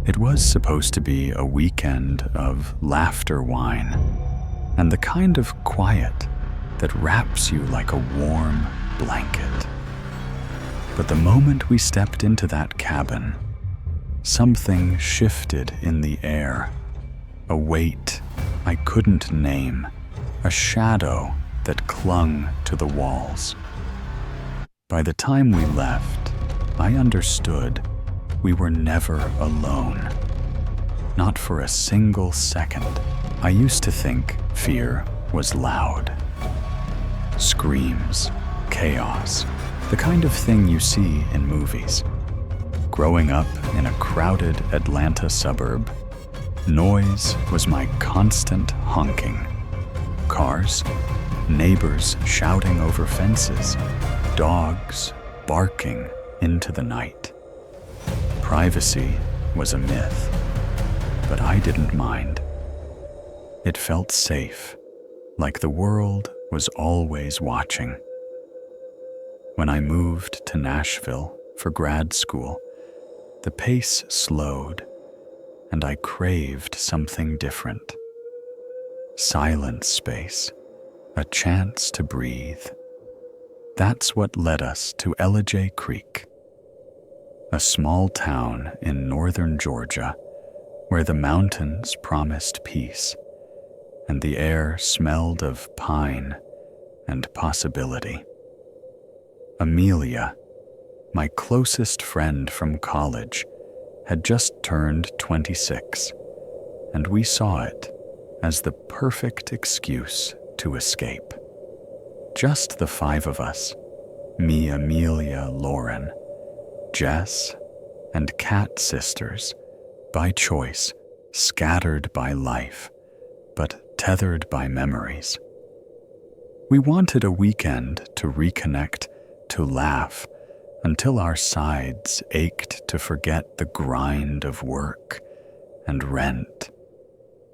It was supposed to be a weekend of laughter wine and the kind of quiet that wraps you like a warm blanket. But the moment we stepped into that cabin, something shifted in the air. A weight I couldn't name, a shadow that clung to the walls. By the time we left, I understood we were never alone. Not for a single second. I used to think fear was loud. Screams, chaos, the kind of thing you see in movies. Growing up in a crowded Atlanta suburb, noise was my constant honking. Cars, neighbors shouting over fences, dogs barking into the night. Privacy was a myth, but I didn't mind. It felt safe, like the world was always watching. When I moved to Nashville for grad school, the pace slowed, and I craved something different. Silent space, a chance to breathe. That's what led us to Ellijay Creek, a small town in northern Georgia where the mountains promised peace and the air smelled of pine and possibility. Amelia, my closest friend from college, had just turned 26, and we saw it as the perfect excuse to escape. Just the five of us, me, Amelia, Lauren, Jess, and Kat sisters, by choice, scattered by life, but tethered by memories. We wanted a weekend to reconnect, to laugh, until our sides ached to forget the grind of work and rent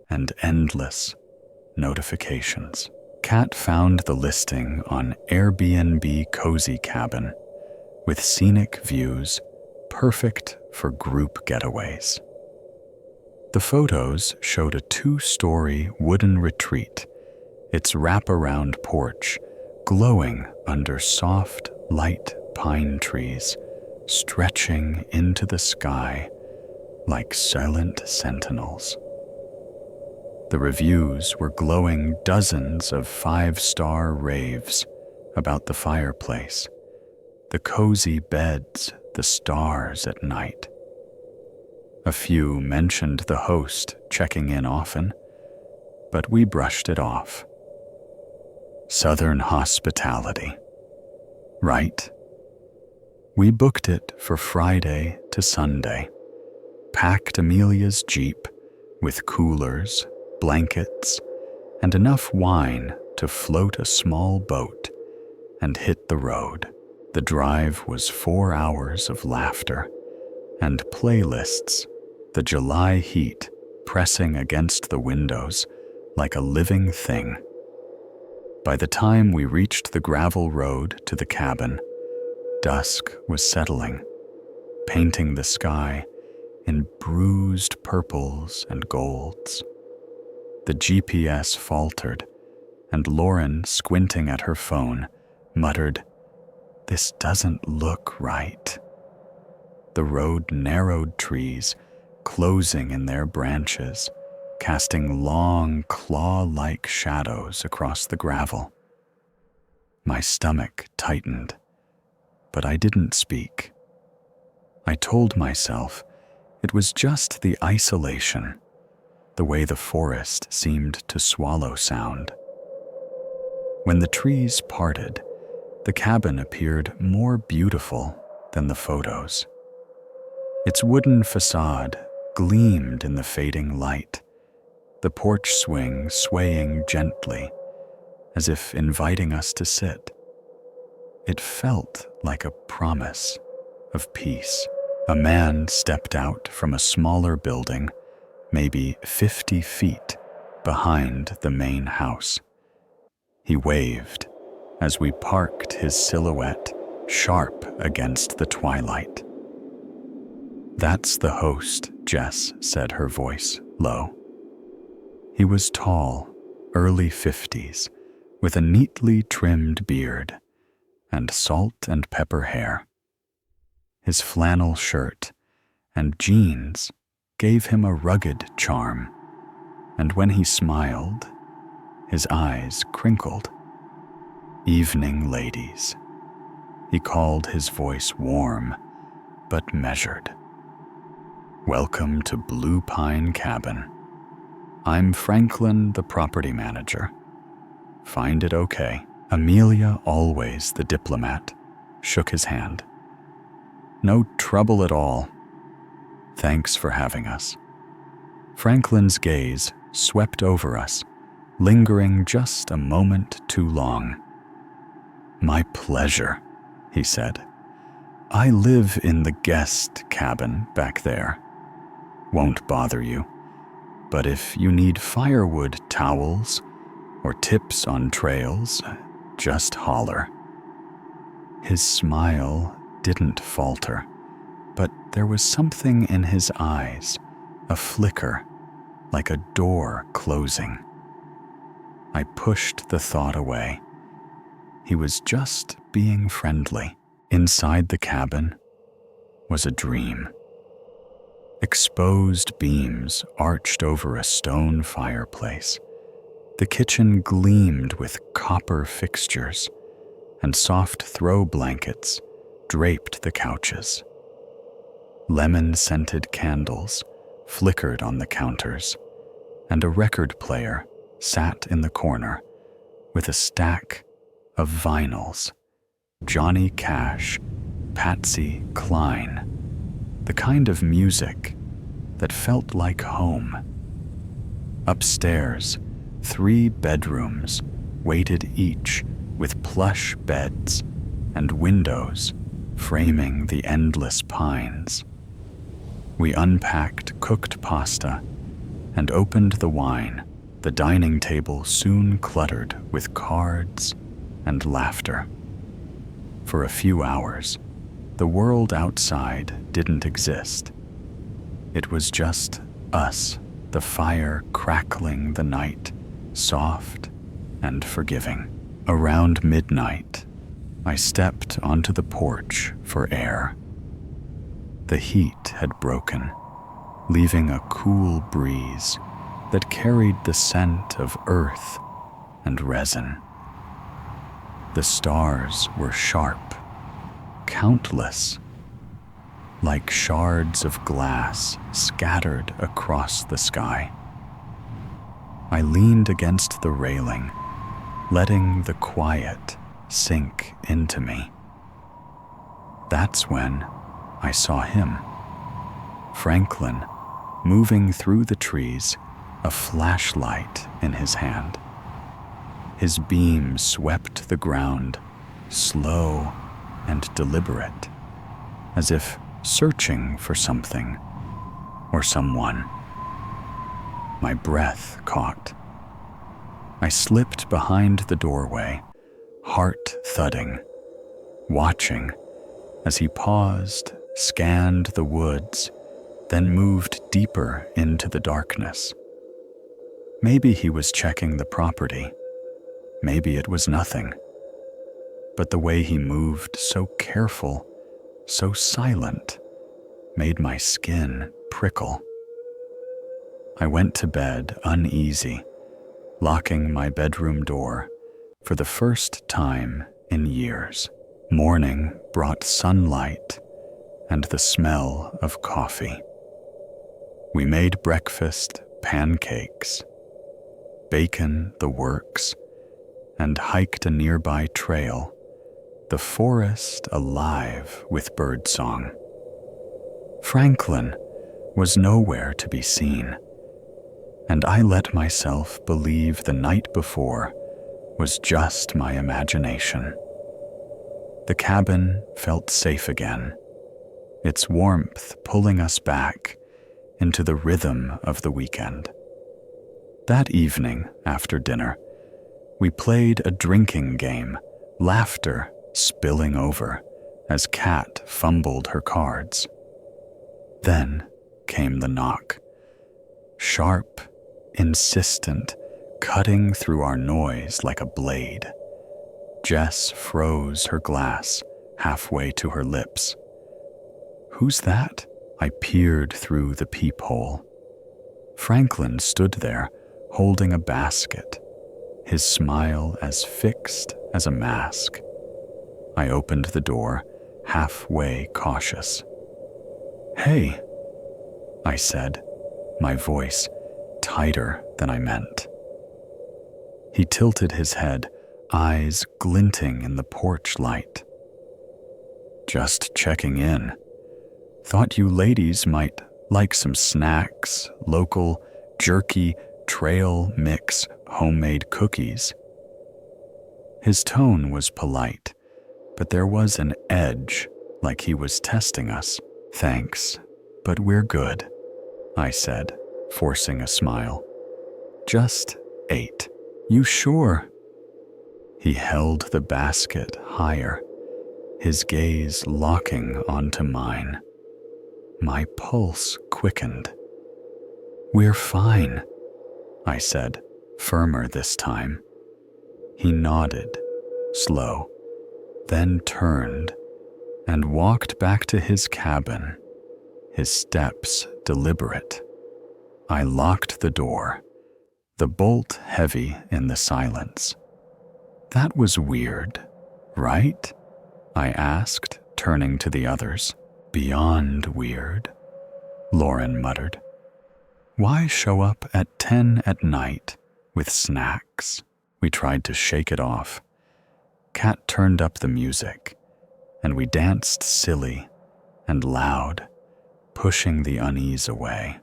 and endless notifications. Kat found the listing on Airbnb Cozy Cabin with scenic views, perfect for group getaways. The photos showed a 2-story wooden retreat, its wraparound porch glowing under soft, light pine trees, stretching into the sky like silent sentinels. The reviews were glowing dozens of 5-star raves about the fireplace, the cozy beds, the stars at night. A few mentioned the host checking in often, but we brushed it off. Southern hospitality, right? We booked it for Friday to Sunday, packed Amelia's Jeep with coolers, blankets, and enough wine to float a small boat, and hit the road. The drive was 4 hours of laughter and playlists, the July heat pressing against the windows like a living thing. By the time we reached the gravel road to the cabin, dusk was settling, painting the sky in bruised purples and golds. The GPS faltered, and Lauren, squinting at her phone, muttered, "This doesn't look right." The road narrowed trees, closing in their branches, casting long, claw-like shadows across the gravel. My stomach tightened, but I didn't speak. I told myself it was just the isolation, the way the forest seemed to swallow sound. When the trees parted, the cabin appeared more beautiful than the photos. Its wooden facade gleamed in the fading light, the porch swing swaying gently, as if inviting us to sit. It felt like a promise of peace. A man stepped out from a smaller building, maybe 50 feet behind the main house. He waved as we parked, his silhouette sharp against the twilight. "That's the host," Jess said, her voice low. He was tall, early 50s, with a neatly trimmed beard and salt and pepper hair. His flannel shirt and jeans gave him a rugged charm, and when he smiled, his eyes crinkled. "Evening, ladies." He called, his voice warm but measured. "Welcome to Blue Pine Cabin. I'm Franklin, the property manager. Find it okay?" Amelia, always the diplomat, shook his hand. "No trouble at all. Thanks for having us." Franklin's gaze swept over us, lingering just a moment too long. "My pleasure," he said. "I live in the guest cabin back there. Won't bother you, but if you need firewood towels or tips on trails, just holler." His smile didn't falter, but there was something in his eyes, a flicker, like a door closing. I pushed the thought away. He was just being friendly. Inside the cabin was a dream. Exposed beams arched over a stone fireplace. The kitchen gleamed with copper fixtures, and soft throw blankets draped the couches. Lemon-scented candles flickered on the counters, and a record player sat in the corner with a stack of vinyls. Johnny Cash, Patsy Cline, the kind of music that felt like home. Upstairs, 3 bedrooms waited each with plush beds and windows framing the endless pines. We unpacked cooked pasta and opened the wine, the dining table soon cluttered with cards and laughter. For a few hours, the world outside didn't exist. It was just us, the fire crackling the night, soft and forgiving. Around midnight, I stepped onto the porch for air. The heat had broken, leaving a cool breeze that carried the scent of earth and resin. The stars were sharp, countless, like shards of glass scattered across the sky. I leaned against the railing, letting the quiet sink into me. That's when I saw him, Franklin, moving through the trees, a flashlight in his hand. His beam swept the ground, slow and deliberate, as if searching for something or someone. My breath caught. I slipped behind the doorway, heart thudding, watching as he paused, scanned the woods, then moved deeper into the darkness. Maybe he was checking the property. Maybe it was nothing. But the way he moved, so careful, so silent, made my skin prickle. I went to bed uneasy, locking my bedroom door for the first time in years. Morning brought sunlight and the smell of coffee. We made breakfast, pancakes, bacon the works, and hiked a nearby trail, the forest alive with birdsong. Franklin was nowhere to be seen, and I let myself believe the night before was just my imagination. The cabin felt safe again, its warmth pulling us back into the rhythm of the weekend. That evening, after dinner, we played a drinking game, laughter spilling over as Kat fumbled her cards. Then came the knock. Sharp, insistent, cutting through our noise like a blade. Jess froze her glass halfway to her lips. "Who's that?" I peered through the peephole. Franklin stood there, holding a basket, his smile as fixed as a mask. I opened the door, halfway cautious. "Hey," I said, my voice tighter than I meant. He tilted his head, eyes glinting in the porch light. "Just checking in. Thought you ladies might like some snacks, local, jerky, trail mix, homemade cookies." His tone was polite, but there was an edge, like he was testing us. "Thanks, but we're good," I said, forcing a smile. "Just 8. You sure?" He held the basket higher, his gaze locking onto mine. My pulse quickened. "We're fine," I said, firmer this time. He nodded, slow, then turned and walked back to his cabin, his steps deliberate. I locked the door, the bolt heavy in the silence. "That was weird, right?" I asked, turning to the others. "Beyond weird," Lauren muttered. "Why show up at 10 at night with snacks?" We tried to shake it off. Kat turned up the music, and we danced silly and loud, pushing the unease away.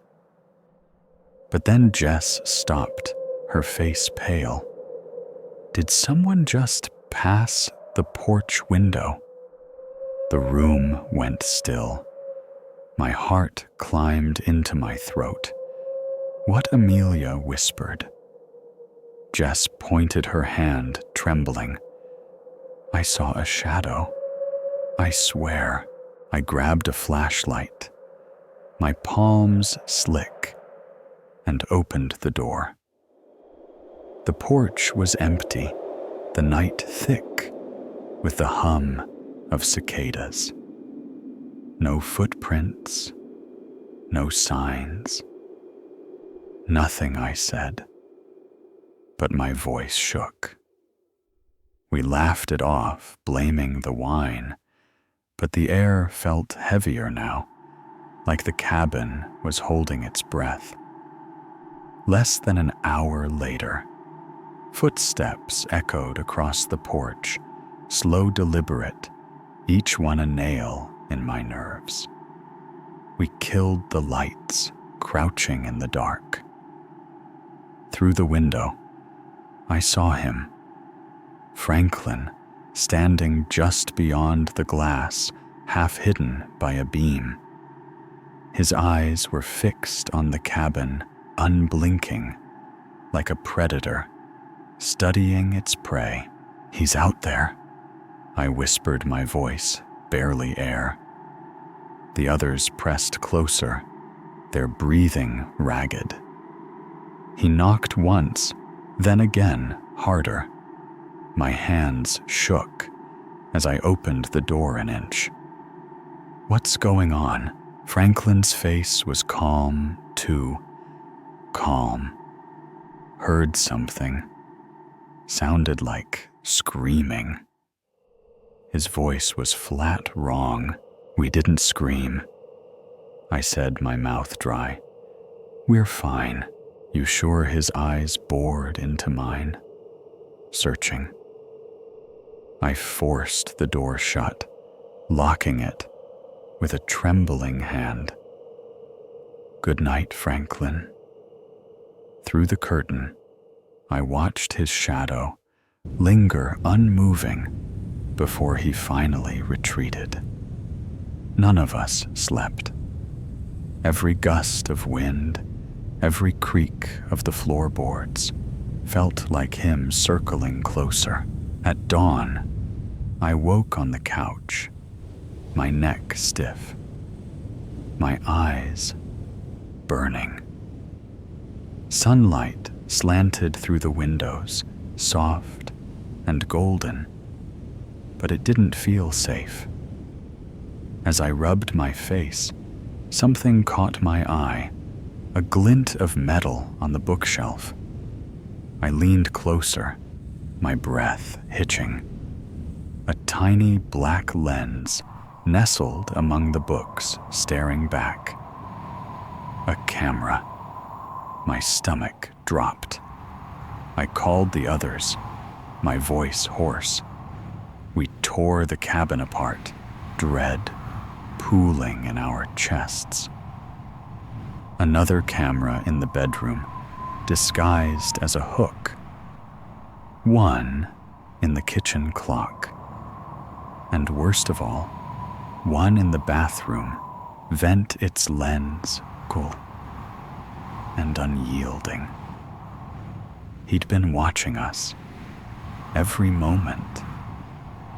But then Jess stopped, her face pale. Did someone just pass the porch window? The room went still. My heart climbed into my throat. What Amelia whispered. Jess pointed her hand, trembling. I saw a shadow. I swear, I grabbed a flashlight, my palms slick, and opened the door. The porch was empty, the night thick, with the hum of cicadas. No footprints, no signs. Nothing, I said, but my voice shook. We laughed it off, blaming the wine, but the air felt heavier now, like the cabin was holding its breath. Less than an hour later, footsteps echoed across the porch, slow, deliberate, each one a nail in my nerves. We killed the lights, crouching in the dark. Through the window, I saw him, Franklin, standing just beyond the glass, half hidden by a beam. His eyes were fixed on the cabin, unblinking, like a predator, studying its prey. He's out there, I whispered, my voice barely air. The others pressed closer, their breathing ragged. He knocked once, then again, harder. My hands shook as I opened the door an inch. What's going on? Franklin's face was calm, too. Calm. Heard something. Sounded like screaming. His voice was flat wrong. We didn't scream. I said, my mouth dry. We're fine. You sure? His eyes bored into mine, searching. I forced the door shut, locking it with a trembling hand. Good night, Franklin. Through the curtain, I watched his shadow linger unmoving before he finally retreated. None of us slept. Every gust of wind, every creak of the floorboards felt like him circling closer. At dawn, I woke on the couch, my neck stiff, my eyes burning. Sunlight slanted through the windows, soft and golden, but it didn't feel safe. As I rubbed my face, something caught my eye, a glint of metal on the bookshelf. I leaned closer, my breath hitching. A tiny black lens nestled among the books, staring back. A camera. My stomach dropped. I called the others, my voice hoarse. We tore the cabin apart, dread pooling in our chests. Another camera in the bedroom, disguised as a hook. One in the kitchen clock. And worst of all, one in the bathroom, vent its lens, cool and unyielding. He'd been watching us, every moment,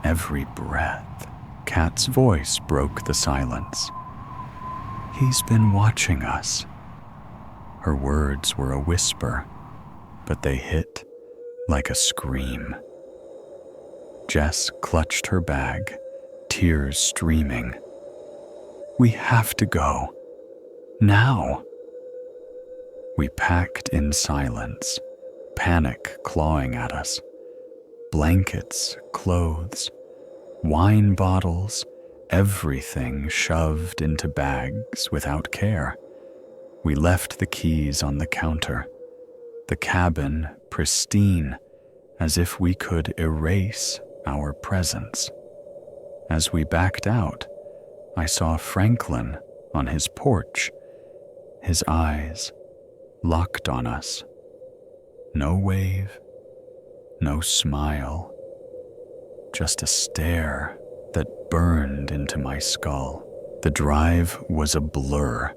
every breath. Kat's voice broke the silence. He's been watching us. Her words were a whisper, but they hit like a scream. Jess clutched her bag, tears streaming. We have to go. Now. We packed in silence, panic clawing at us. Blankets, clothes, wine bottles, everything shoved into bags without care. We left the keys on the counter, the cabin pristine, as if we could erase our presence. As we backed out, I saw Franklin on his porch, his eyes locked on us. No wave, no smile, just a stare that burned into my skull. The drive was a blur,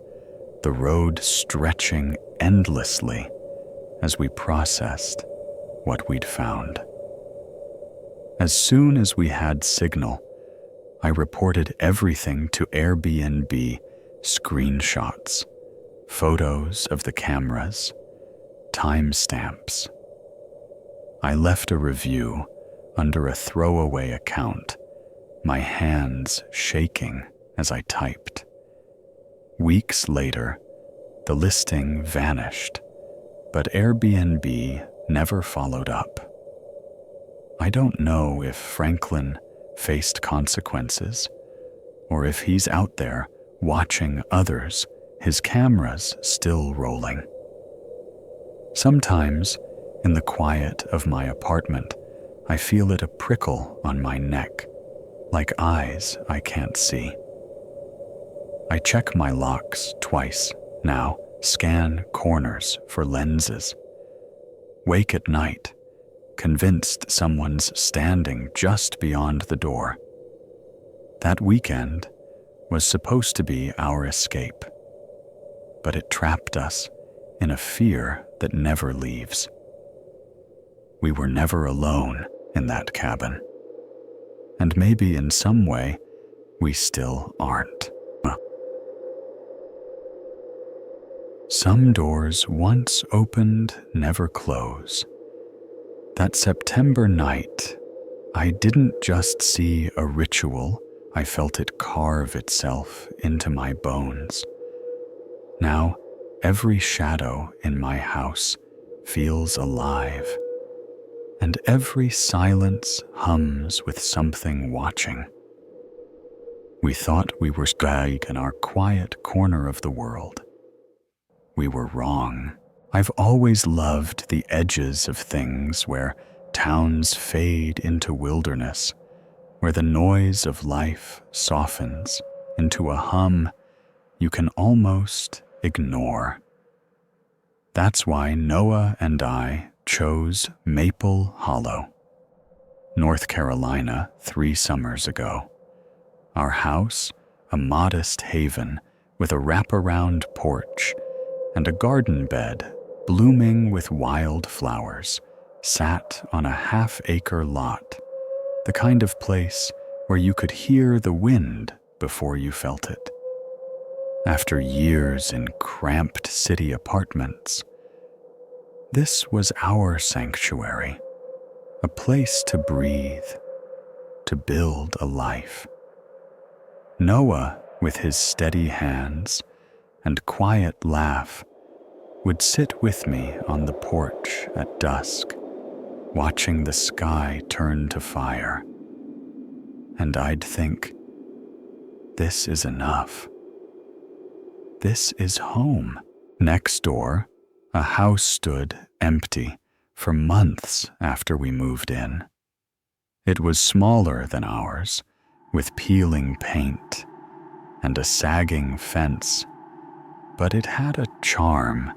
the road stretching endlessly as we processed what we'd found. As soon as we had signal, I reported everything to Airbnb, screenshots, photos of the cameras, timestamps. I left a review under a throwaway account, my hands shaking as I typed. Weeks later, the listing vanished, but Airbnb never followed up. I don't know if Franklin faced consequences, or if he's out there watching others, his cameras still rolling. Sometimes, in the quiet of my apartment, I feel it a prickle on my neck, like eyes I can't see. I check my locks twice now, scan corners for lenses. Wake at night, convinced someone's standing just beyond the door. That weekend was supposed to be our escape, but it trapped us in a fear that never leaves. We were never alone in that cabin, and maybe in some way, we still aren't. Some doors once opened never close. That September night, I didn't just see a ritual, I felt it carve itself into my bones. Now, every shadow in my house feels alive, and every silence hums with something watching. We thought we were stuck in our quiet corner of the world. We were wrong. I've always loved the edges of things where towns fade into wilderness, where the noise of life softens into a hum you can almost ignore. That's why Noah and I chose Maple Hollow, North Carolina, 3 summers ago. Our house, a modest haven with a wraparound porch and a garden bed blooming with wild flowers, sat on a half-acre lot, the kind of place where you could hear the wind before you felt it. After years in cramped city apartments, this was our sanctuary, a place to breathe, to build a life. Noah, with his steady hands and quiet laugh, would sit with me on the porch at dusk, watching the sky turn to fire. And I'd think, this is enough. This is home. Next door, a house stood empty for months after we moved in. It was smaller than ours, with peeling paint and a sagging fence, but it had a charm,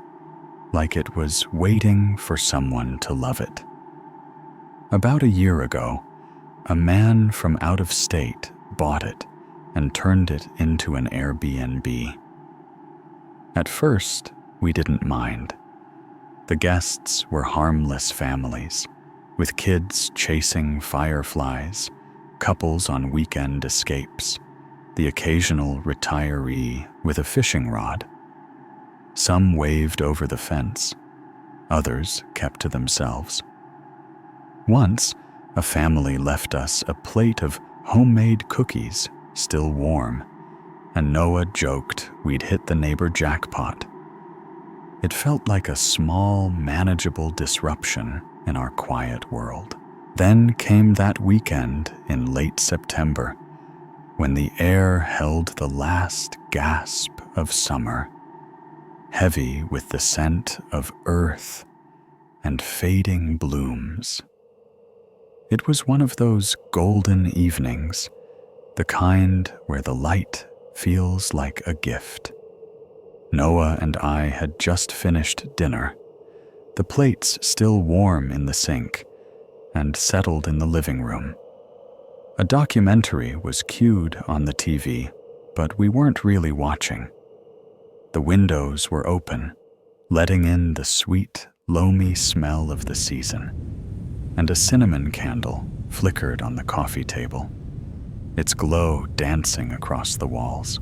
like it was waiting for someone to love it. About a year ago, a man from out of state bought it and turned it into an Airbnb. At first, we didn't mind. The guests were harmless families, with kids chasing fireflies, couples on weekend escapes, the occasional retiree with a fishing rod. Some waved over the fence, others kept to themselves. Once, a family left us a plate of homemade cookies, still warm, and Noah joked we'd hit the neighbor jackpot. It felt like a small, manageable disruption in our quiet world. Then came that weekend in late September, when the air held the last gasp of summer, heavy with the scent of earth and fading blooms. It was one of those golden evenings, the kind where the light feels like a gift. Noah and I had just finished dinner, the plates still warm in the sink, and settled in the living room. A documentary was cued on the TV, but we weren't really watching. The windows were open, letting in the sweet, loamy smell of the season, and a cinnamon candle flickered on the coffee table, its glow dancing across the walls.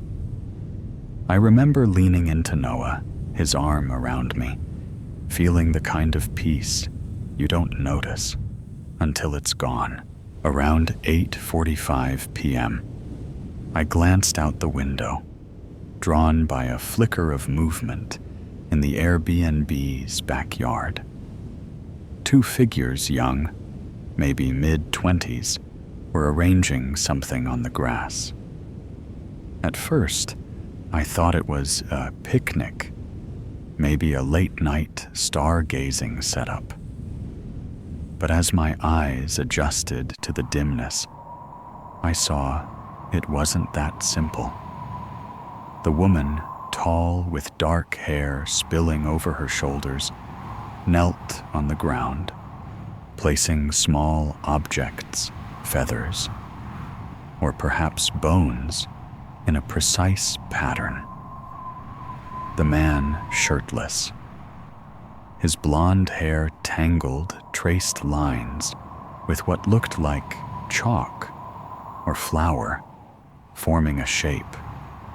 I remember leaning into Noah, his arm around me, feeling the kind of peace you don't notice until it's gone. Around 8:45 p.m., I glanced out the window, drawn by a flicker of movement in the Airbnb's backyard. Two figures young, maybe mid-20s, were arranging something on the grass. At first, I thought it was a picnic, maybe a late-night stargazing setup. But as my eyes adjusted to the dimness, I saw it wasn't that simple. The woman, tall with dark hair spilling over her shoulders, knelt on the ground, placing small objects, feathers, or perhaps bones, in a precise pattern. The man shirtless. His blonde hair tangled, traced lines with what looked like chalk or flour, forming a shape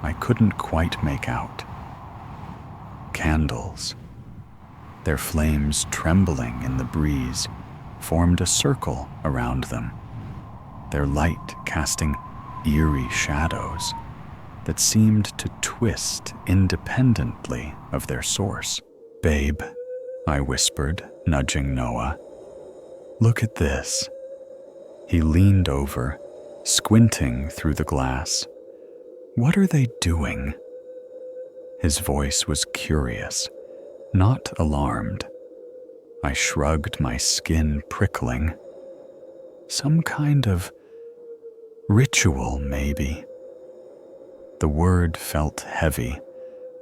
I couldn't quite make out. Candles, their flames trembling in the breeze, formed a circle around them, their light casting eerie shadows that seemed to twist independently of their source. "Babe," I whispered, nudging Noah, "look at this." He leaned over, squinting through the glass. "What are they doing?" His voice was curious, not alarmed. I shrugged, my skin prickling. Some kind of ritual, maybe. The word felt heavy,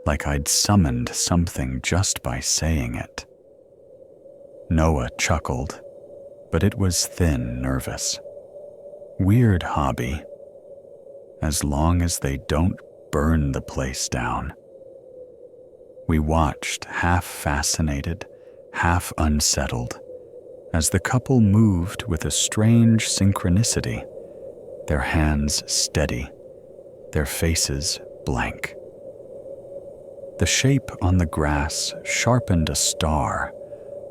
like I'd summoned something just by saying it. Noah chuckled, but it was thin, nervous. "Weird hobby, as long as they don't burn the place down." We watched, half fascinated, half unsettled, as the couple moved with a strange synchronicity, their hands steady, their faces blank. The shape on the grass sharpened a star,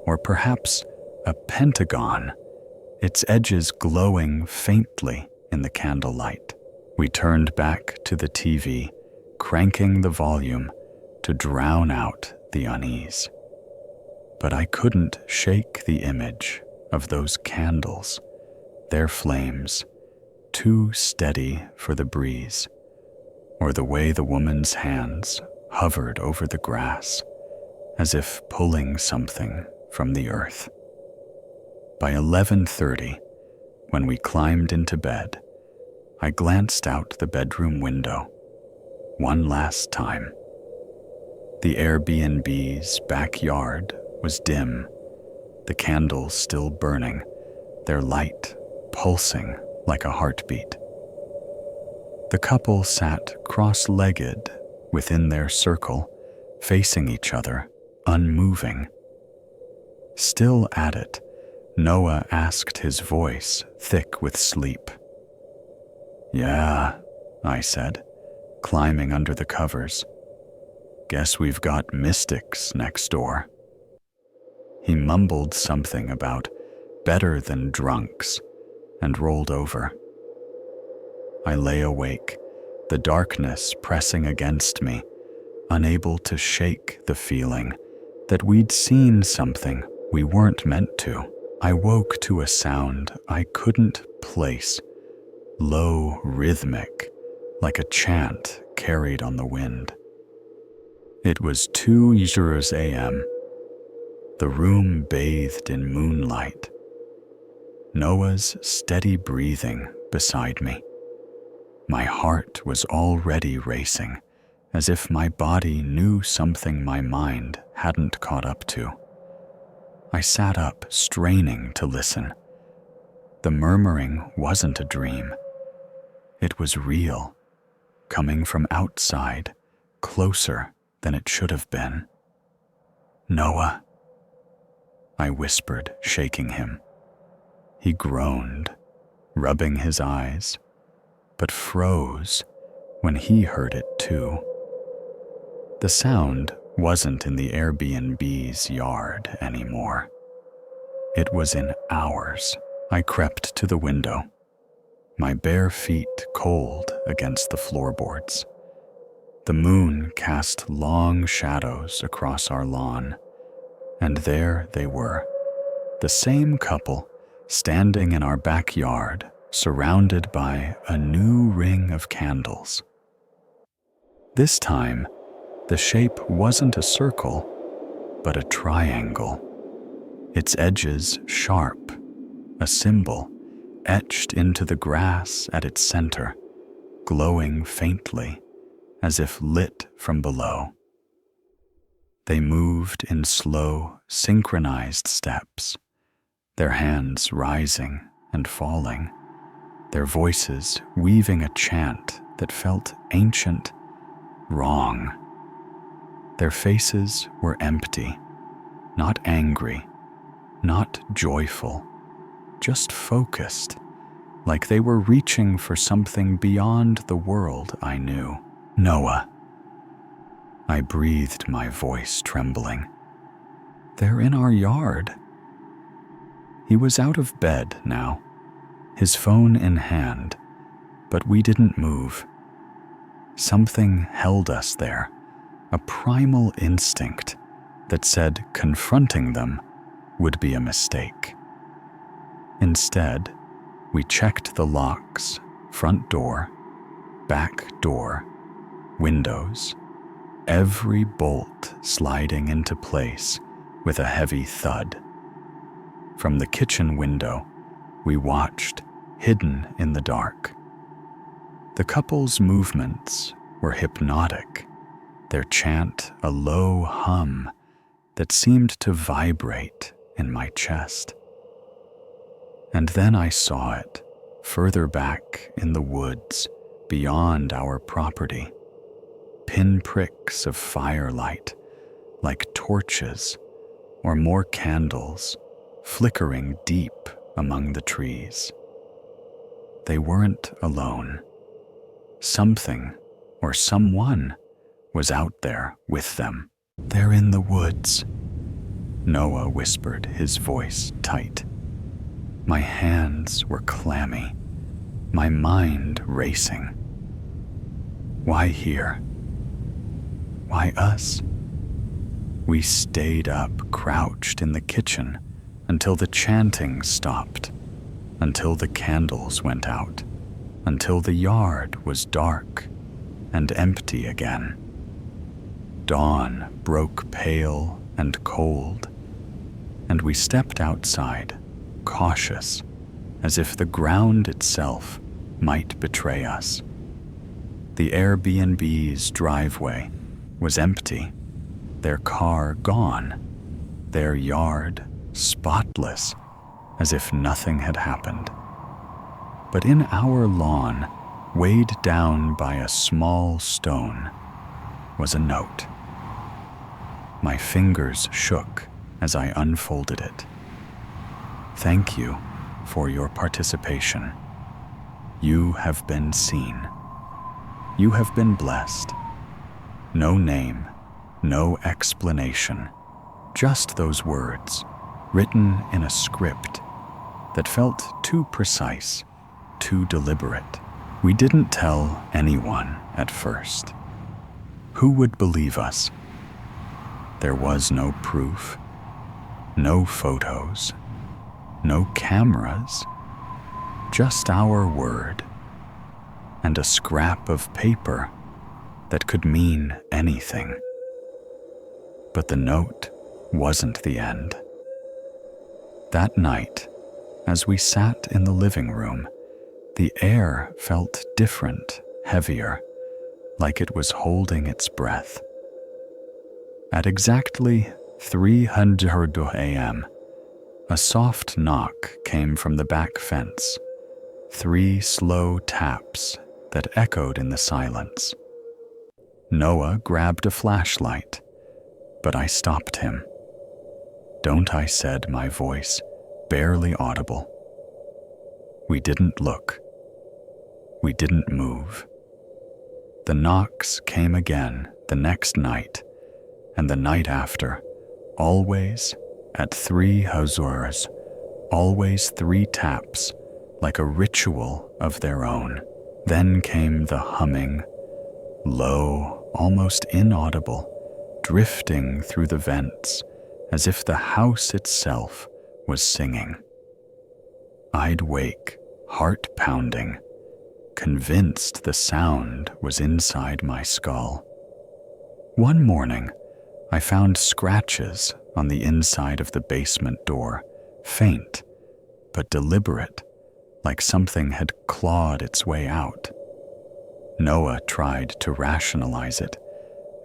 or perhaps a pentagon, its edges glowing faintly in the candlelight. We turned back to the TV, cranking the volume to drown out the unease. But I couldn't shake the image of those candles, their flames too steady for the breeze, or the way the woman's hands hovered over the grass as if pulling something from the earth. By 11:30, when we climbed into bed, I glanced out the bedroom window one last time. The Airbnb's backyard was dim, the candles still burning, their light pulsing like a heartbeat. The couple sat cross-legged within their circle, facing each other, unmoving. Still at it, Noah asked, his voice thick with sleep. "Yeah," I said, climbing under the covers. "Guess we've got mystics next door." He mumbled something about better than drunks and rolled over. I lay awake, the darkness pressing against me, unable to shake the feeling that we'd seen something we weren't meant to. I woke to a sound I couldn't place, low, rhythmic, like a chant carried on the wind. It was 2 a.m. The room bathed in moonlight. Noah's steady breathing beside me. My heart was already racing, as if my body knew something my mind hadn't caught up to. I sat up, straining to listen. The murmuring wasn't a dream. It was real, coming from outside, closer than it should have been. "Noah," I whispered, shaking him. He groaned, rubbing his eyes, but froze when he heard it too. The sound wasn't in the Airbnb's yard anymore. It was in ours. I crept to the window, my bare feet cold against the floorboards. The moon cast long shadows across our lawn, and there they were, the same couple standing in our backyard, surrounded by a new ring of candles. This time, the shape wasn't a circle, but a triangle, its edges sharp, a symbol etched into the grass at its center, glowing faintly, as if lit from below. They moved in slow, synchronized steps, their hands rising and falling, their voices weaving a chant that felt ancient, wrong. Their faces were empty, not angry, not joyful, just focused, like they were reaching for something beyond the world I knew. "Noah." I breathed, my voice trembling. "They're in our yard." He was out of bed now, his phone in hand, but we didn't move. Something held us there, a primal instinct that said confronting them would be a mistake. Instead, we checked the locks, front door, back door, windows, every bolt sliding into place with a heavy thud. From the kitchen window, we watched, hidden in the dark. The couple's movements were hypnotic, their chant a low hum that seemed to vibrate in my chest. And then I saw it, further back in the woods, beyond our property. Pinpricks of firelight, like torches, or more candles, flickering deep among the trees. They weren't alone. Something, or someone, was out there with them. "They're in the woods," Noah whispered, his voice tight. My hands were clammy, my mind racing. Why here? Why us? We stayed up, crouched in the kitchen, until the chanting stopped, until the candles went out, until the yard was dark and empty again. Dawn broke pale and cold, and we stepped outside, cautious, as if the ground itself might betray us. The Airbnb's driveway was empty, their car gone, their yard spotless, as if nothing had happened. But in our lawn, weighed down by a small stone, was a note. My fingers shook as I unfolded it. "Thank you for your participation. You have been seen. You have been blessed." No name, no explanation, just those words, written in a script that felt too precise, too deliberate. We didn't tell anyone at first. Who would believe us? There was no proof, no photos, no cameras, just our word and a scrap of paper that could mean anything. But the note wasn't the end. That night, as we sat in the living room, the air felt different, heavier, like it was holding its breath. At exactly 300 a.m., a soft knock came from the back fence, 3 slow taps that echoed in the silence. Noah grabbed a flashlight, but I stopped him. "Don't," I said, my voice barely audible. We didn't look. We didn't move. The knocks came again the next night, and the night after, always at 3 hazurs, always 3 taps, like a ritual of their own. Then came the humming, low, almost inaudible, drifting through the vents, as if the house itself was singing. I'd wake, heart pounding, convinced the sound was inside my skull. One morning, I found scratches on the inside of the basement door, faint but deliberate, like something had clawed its way out. Noah tried to rationalize it.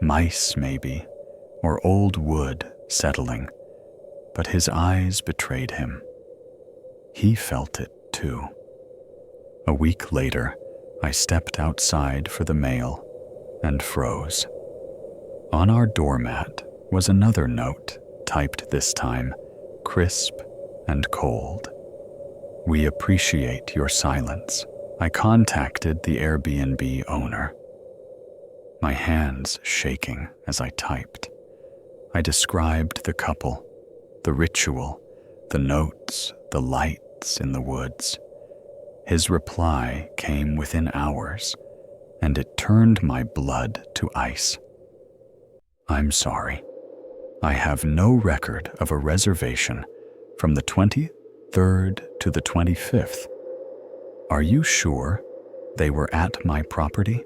Mice, maybe, or old wood settling, but his eyes betrayed him. He felt it too. A week later, I stepped outside for the mail and froze. On our doormat was another note, typed this time, crisp and cold. "We appreciate your silence." I contacted the Airbnb owner, my hands shaking as I typed. I described the couple, the ritual, the notes, the lights in the woods. His reply came within hours, and it turned my blood to ice. "I'm sorry. I have no record of a reservation from the 23rd to the 25th. Are you sure they were at my property?"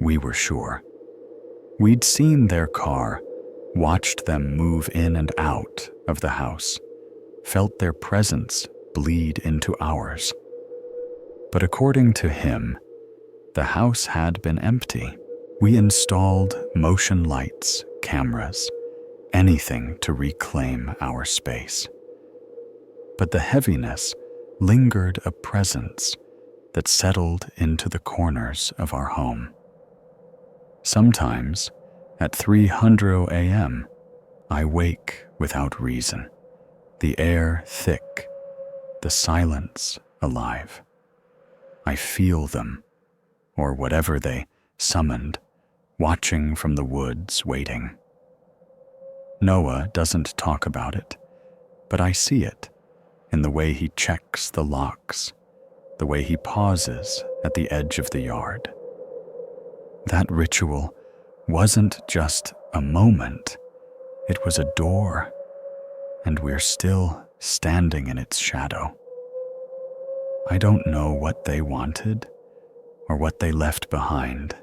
We were sure. We'd seen their car, watched them move in and out of the house, felt their presence bleed into ours. But according to him, the house had been empty. We installed motion lights, cameras, anything to reclaim our space. But the heaviness lingered, a presence that settled into the corners of our home. Sometimes, at 300 a.m., I wake without reason, the air thick, the silence alive. I feel them, or whatever they summoned, watching from the woods, waiting. Noah doesn't talk about it, but I see it in the way he checks the locks, the way he pauses at the edge of the yard. That ritual wasn't just a moment, it was a door, and we're still standing in its shadow. I don't know what they wanted or what they left behind,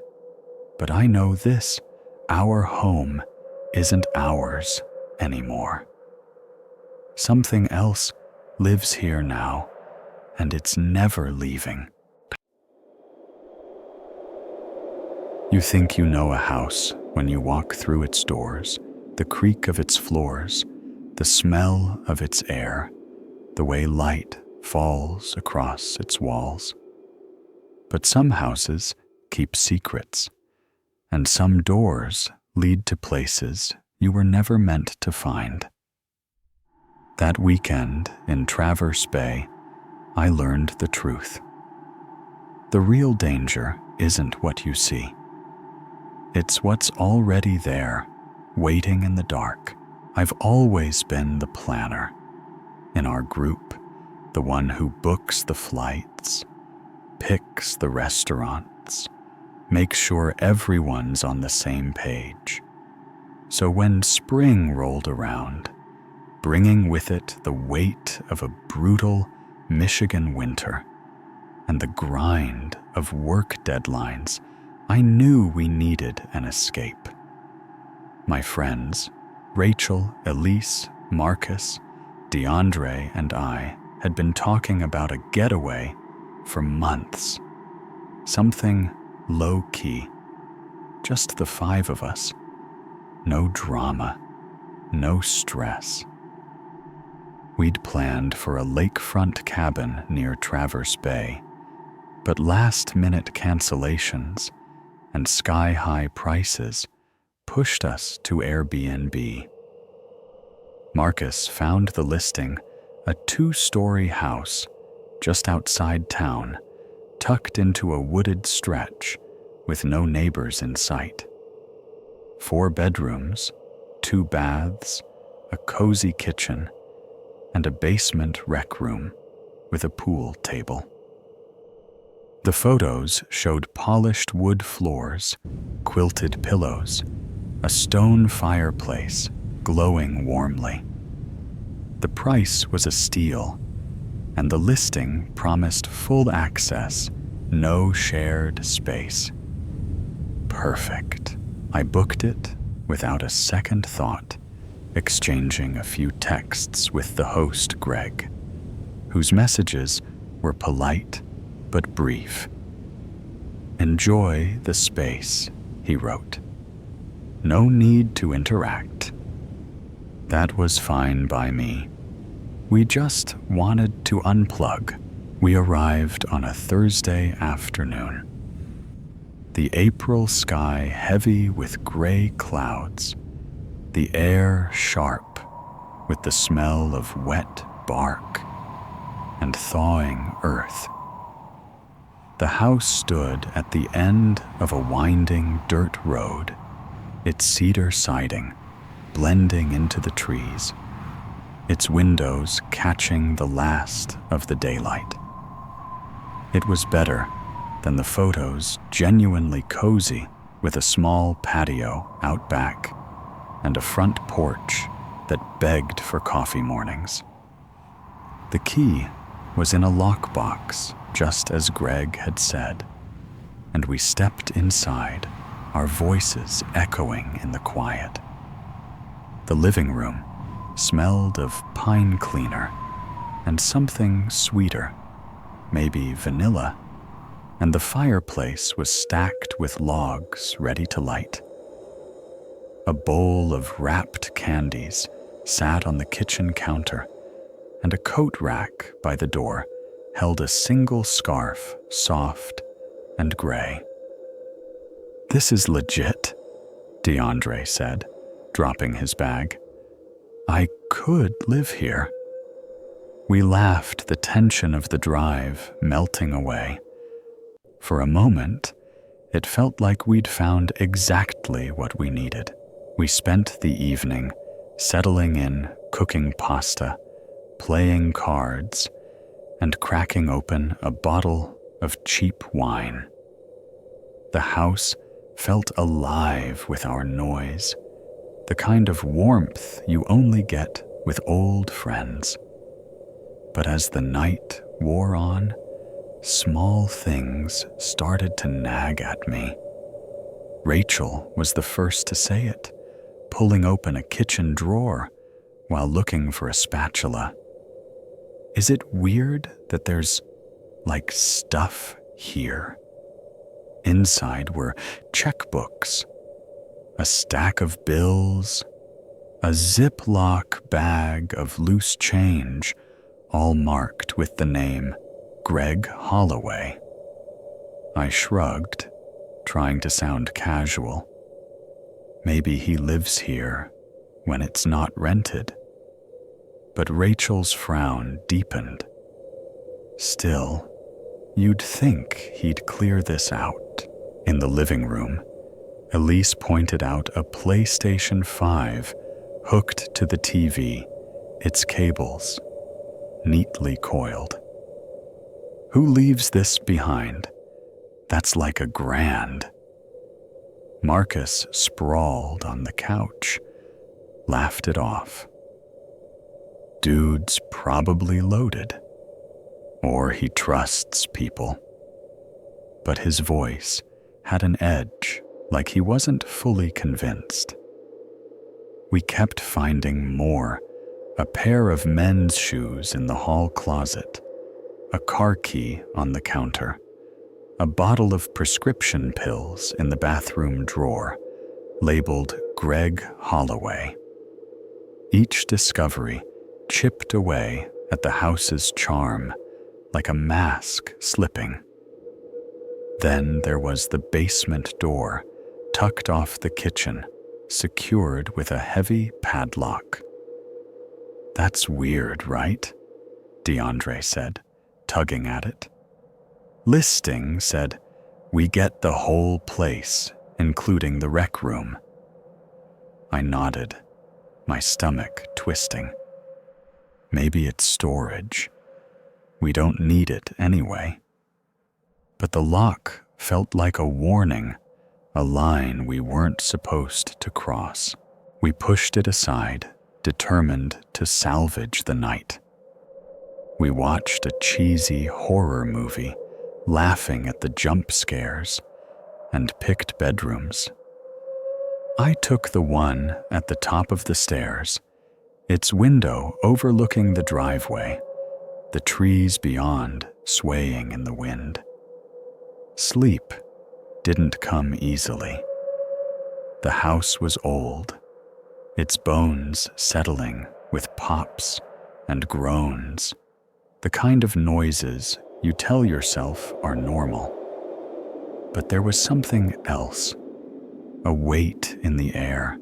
but I know this: our home isn't ours anymore. Something else lives here now, and it's never leaving. You think you know a house when you walk through its doors, the creak of its floors, the smell of its air, the way light falls across its walls. But some houses keep secrets, and some doors lead to places you were never meant to find. That weekend in Traverse Bay, I learned the truth. The real danger isn't what you see. It's what's already there, waiting in the dark. I've always been the planner. In our group, the one who books the flights, picks the restaurants, makes sure everyone's on the same page. So when spring rolled around, bringing with it the weight of a brutal Michigan winter and the grind of work deadlines, I knew we needed an escape. My friends, Rachel, Elise, Marcus, DeAndre, and I had been talking about a getaway for months. Something low-key, just the five of us. No drama, no stress. We'd planned for a lakefront cabin near Traverse Bay, but last-minute cancellations and sky-high prices pushed us to Airbnb. Marcus found the listing, a 2-story house just outside town, tucked into a wooded stretch with no neighbors in sight. 4 bedrooms, 2 baths, a cozy kitchen, and a basement rec room with a pool table. The photos showed polished wood floors, quilted pillows, a stone fireplace glowing warmly. The price was a steal, and the listing promised full access, no shared space. Perfect. I booked it without a second thought, exchanging a few texts with the host, Greg, whose messages were polite but brief. "Enjoy the space," he wrote. "No need to interact." That was fine by me. We just wanted to unplug. We arrived on a Thursday afternoon. The April sky heavy with gray clouds, the air sharp with the smell of wet bark and thawing earth. The house stood at the end of a winding dirt road, its cedar siding blending into the trees, its windows catching the last of the daylight. It was better than the photos, genuinely cozy with a small patio out back and a front porch that begged for coffee mornings. The key was in a lockbox, just as Greg had said, and we stepped inside, our voices echoing in the quiet. The living room smelled of pine cleaner and something sweeter, maybe vanilla, and the fireplace was stacked with logs ready to light. A bowl of wrapped candies sat on the kitchen counter, and a coat rack by the door held a single scarf, soft and gray. "This is legit," DeAndre said, dropping his bag. "I could live here." We laughed, the tension of the drive melting away. For a moment, It felt like we'd found exactly what we needed. We spent the evening settling in, cooking pasta, playing cards, and cracking open a bottle of cheap wine. The house felt alive with our noise, the kind of warmth you only get with old friends. But as the night wore on, small things started to nag at me. Rachel was the first to say it, pulling open a kitchen drawer while looking for a spatula. Is it weird that there's, like, stuff here? Inside were checkbooks, a stack of bills, a Ziploc bag of loose change, all marked with the name Greg Holloway. I shrugged, trying to sound casual. Maybe he lives here when it's not rented. But Rachel's frown deepened. Still, you'd think he'd clear this out. In the living room, Elise pointed out a PlayStation 5 hooked to the TV, its cables neatly coiled. Who leaves this behind? That's like $1,000. Marcus sprawled on the couch, laughed it off. Dude's probably loaded. Or he trusts people. But his voice had an edge, like he wasn't fully convinced. We kept finding more. A pair of men's shoes in the hall closet, a car key on the counter, a bottle of prescription pills in the bathroom drawer, labeled Greg Holloway. Each discovery chipped away at the house's charm, like a mask slipping. Then there was the basement door, tucked off the kitchen, secured with a heavy padlock. That's weird, right? DeAndre said, tugging at it. Listing said, we get the whole place, including the rec room. I nodded, my stomach twisting. Maybe it's storage. We don't need it anyway. But the lock felt like a warning, a line we weren't supposed to cross. We pushed it aside, determined to salvage the night. We watched a cheesy horror movie, laughing at the jump scares, and picked bedrooms. I took the one at the top of the stairs, its window overlooking the driveway, the trees beyond swaying in the wind. Sleep didn't come easily. The house was old, its bones settling with pops and groans, the kind of noises you tell yourself are normal. But there was something else, a weight in the air,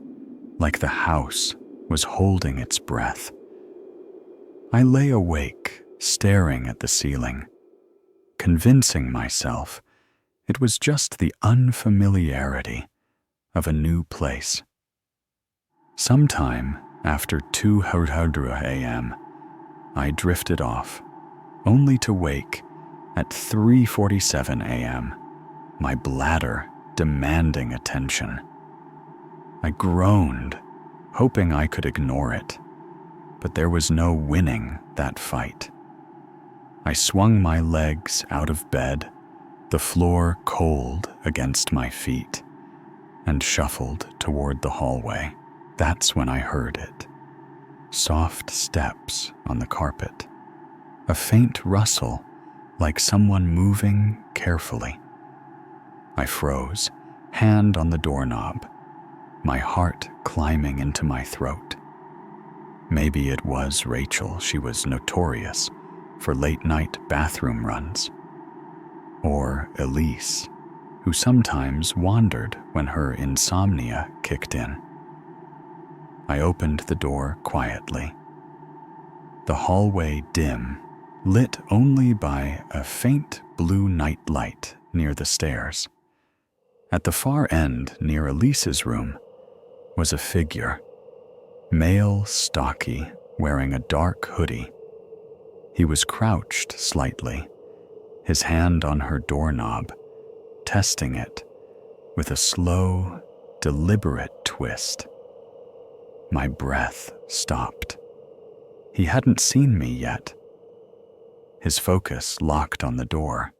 like the house was holding its breath. I lay awake, staring at the ceiling, convincing myself it was just the unfamiliarity of a new place. Sometime after 2:00 a.m., I drifted off, only to wake at 3:47 a.m., my bladder demanding attention. I groaned, hoping I could ignore it, but there was no winning that fight. I swung my legs out of bed, the floor cold against my feet, and shuffled toward the hallway. That's when I heard it. Soft steps on the carpet. A faint rustle, like someone moving carefully. I froze, hand on the doorknob, my heart climbing into my throat. Maybe it was Rachel. She was notorious for late-night bathroom runs. Or Elise, who sometimes wandered when her insomnia kicked in. I opened the door quietly. The hallway dim, lit only by a faint blue nightlight near the stairs. At the far end, near Elise's room, was a figure, male, stocky, wearing a dark hoodie. He was crouched slightly, his hand on her doorknob, testing it with a slow, deliberate twist. My breath stopped. He hadn't seen me yet. His focus locked on the door.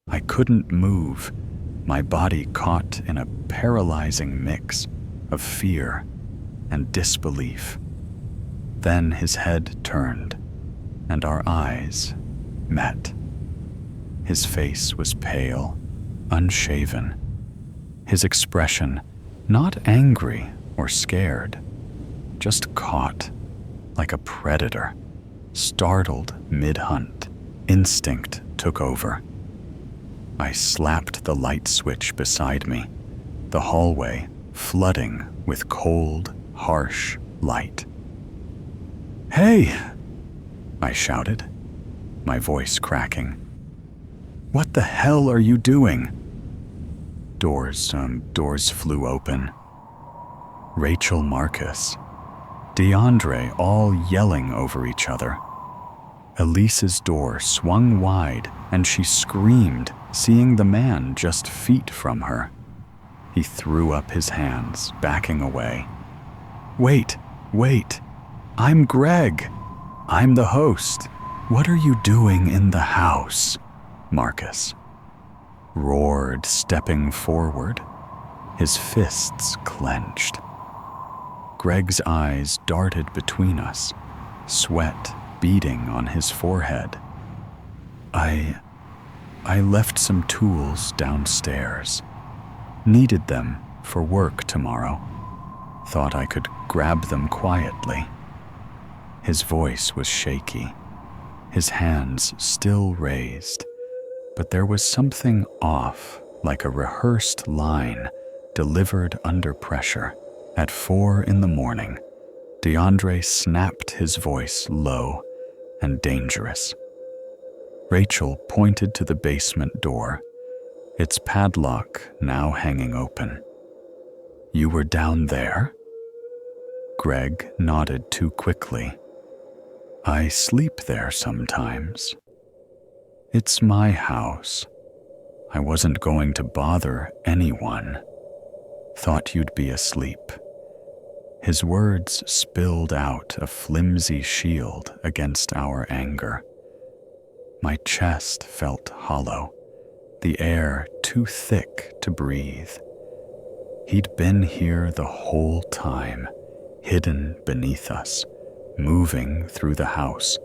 I couldn't move, my body caught in a paralyzing mix of fear and disbelief. Then his head turned, and our eyes met. His face was pale, unshaven. His expression, not angry or scared, just caught, like a predator, startled mid-hunt. Instinct took over. I slapped the light switch beside me, the hallway flooding with cold, harsh light. "Hey!" I shouted, my voice cracking. "What the hell are you doing?" Doors flew open. Rachel, Marcus, DeAndre, all yelling over each other. Elise's door swung wide and she screamed, seeing the man just feet from her. He threw up his hands, backing away. Wait, I'm Greg. I'm the host. What are you doing in the house?" Marcus roared, stepping forward, his fists clenched. Greg's eyes darted between us, sweat beading on his forehead. I left some tools downstairs. Needed them for work tomorrow. Thought I could grab them quietly. His voice was shaky, his hands still raised, but there was something off, like a rehearsed line delivered under pressure. At 4 a.m, DeAndre snapped his voice low and dangerous. Rachel pointed to the basement door, its padlock now hanging open. "You were down there?" Greg nodded too quickly. "I sleep there sometimes. It's my house. I wasn't going to bother anyone. Thought you'd be asleep." His words spilled out a flimsy shield against our anger. My chest felt hollow, the air too thick to breathe. He'd been here the whole time, hidden beneath us, moving through the house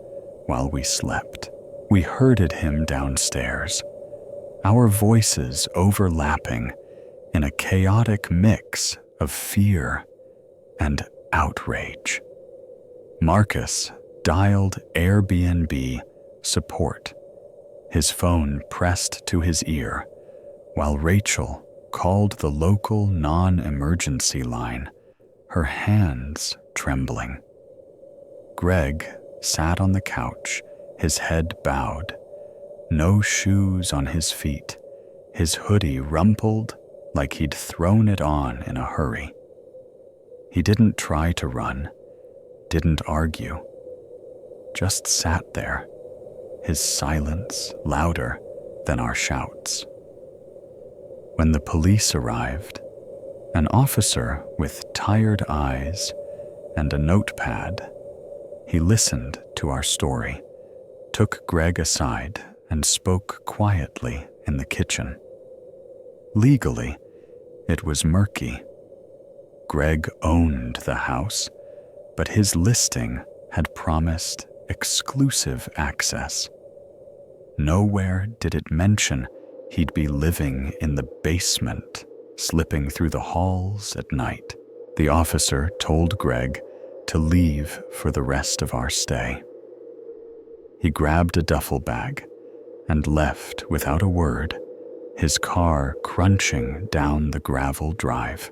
while we slept. We herded him downstairs, our voices overlapping in a chaotic mix of fear and outrage. Marcus dialed Airbnb support, his phone pressed to his ear, while Rachel called the local non-emergency line, her hands trembling. Greg sat on the couch, his head bowed, no shoes on his feet, his hoodie rumpled like he'd thrown it on in a hurry. He didn't try to run, didn't argue, just sat there, his silence louder than our shouts. When the police arrived, an officer with tired eyes and a notepad, he listened to our story, took Greg aside and spoke quietly in the kitchen. Legally, it was murky. Greg owned the house, but his listing had promised exclusive access. Nowhere did it mention he'd be living in the basement, slipping through the halls at night. The officer told Greg to leave for the rest of our stay. He grabbed a duffel bag and left without a word, his car crunching down the gravel drive.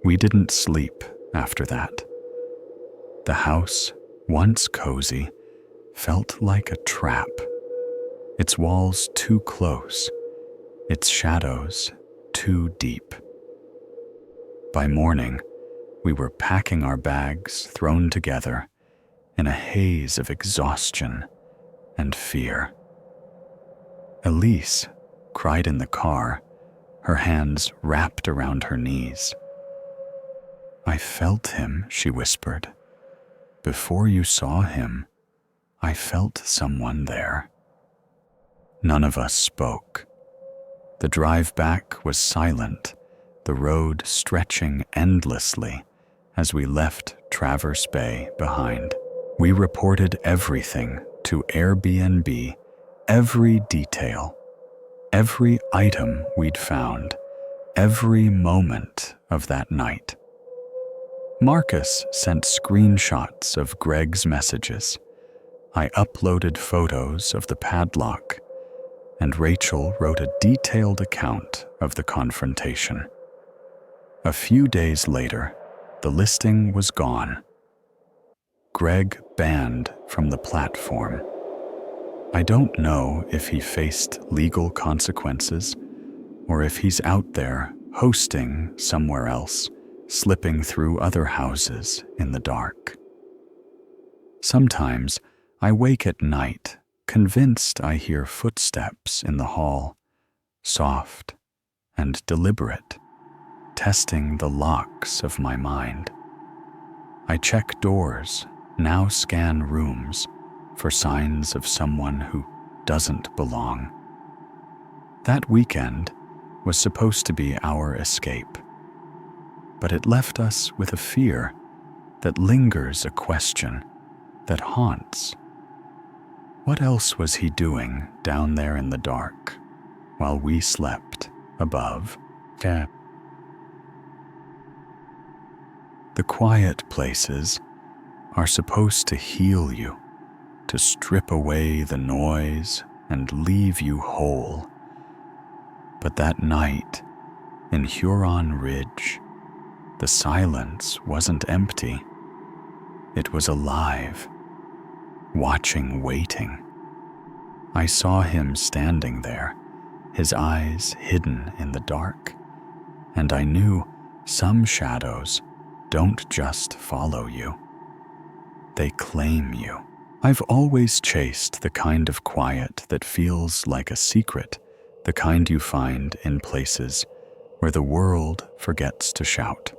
We didn't sleep after that. The house, once cozy, felt like a trap. Its walls too close, its shadows too deep. By morning, we were packing our bags thrown together in a haze of exhaustion and fear. Elise cried in the car, her hands wrapped around her knees. "I felt him," she whispered. "Before you saw him, I felt someone there." None of us spoke. The drive back was silent, the road stretching endlessly as we left Traverse Bay behind. We reported everything to Airbnb, every detail, every item we'd found, every moment of that night. Marcus sent screenshots of Greg's messages. I uploaded photos of the padlock, and Rachel wrote a detailed account of the confrontation. A few days later, the listing was gone. Greg banned from the platform. I don't know if he faced legal consequences or if he's out there hosting somewhere else, slipping through other houses in the dark. Sometimes I wake at night, convinced I hear footsteps in the hall, soft and deliberate, testing the locks of my mind. I check doors, now scan rooms for signs of someone who doesn't belong. That weekend was supposed to be our escape, but it left us with a fear that lingers, a question that haunts. What else was he doing down there in the dark while we slept above? The quiet places are supposed to heal you, to strip away the noise and leave you whole. But that night in Huron Ridge, the silence wasn't empty. It was alive, watching, waiting. I saw him standing there, his eyes hidden in the dark, and I knew some shadows don't just follow you. They claim you. I've always chased the kind of quiet that feels like a secret, the kind you find in places where the world forgets to shout.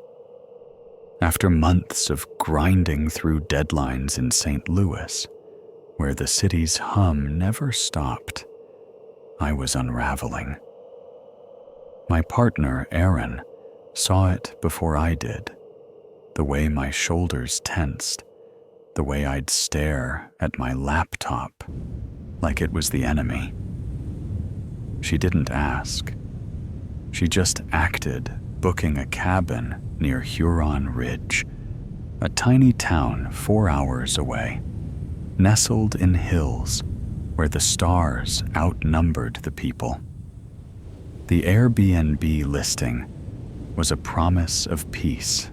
After months of grinding through deadlines in St. Louis, where the city's hum never stopped, I was unraveling. My partner, Aaron, saw it before I did. The way my shoulders tensed, the way I'd stare at my laptop like it was the enemy. She didn't ask. She just acted, booking a cabin near Huron Ridge, a tiny town 4 hours away, nestled in hills where the stars outnumbered the people. The Airbnb listing was a promise of peace.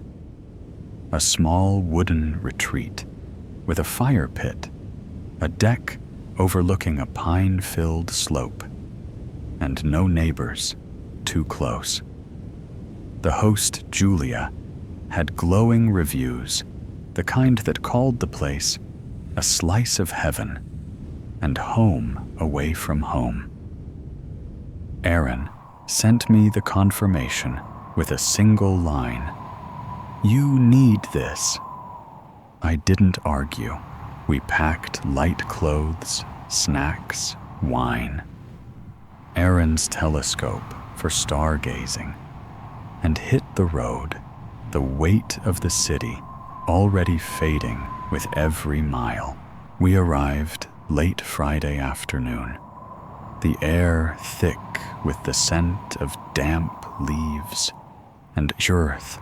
A small wooden retreat with a fire pit, a deck overlooking a pine-filled slope, and no neighbors too close. The host, Julia, had glowing reviews, the kind that called the place a slice of heaven and home away from home. Aaron sent me the confirmation with a single line: "You need this." I didn't argue. We packed light clothes, snacks, wine. Aaron's telescope for stargazing, and hit the road, the weight of the city already fading with every mile. We arrived late Friday afternoon, the air thick with the scent of damp leaves and earth,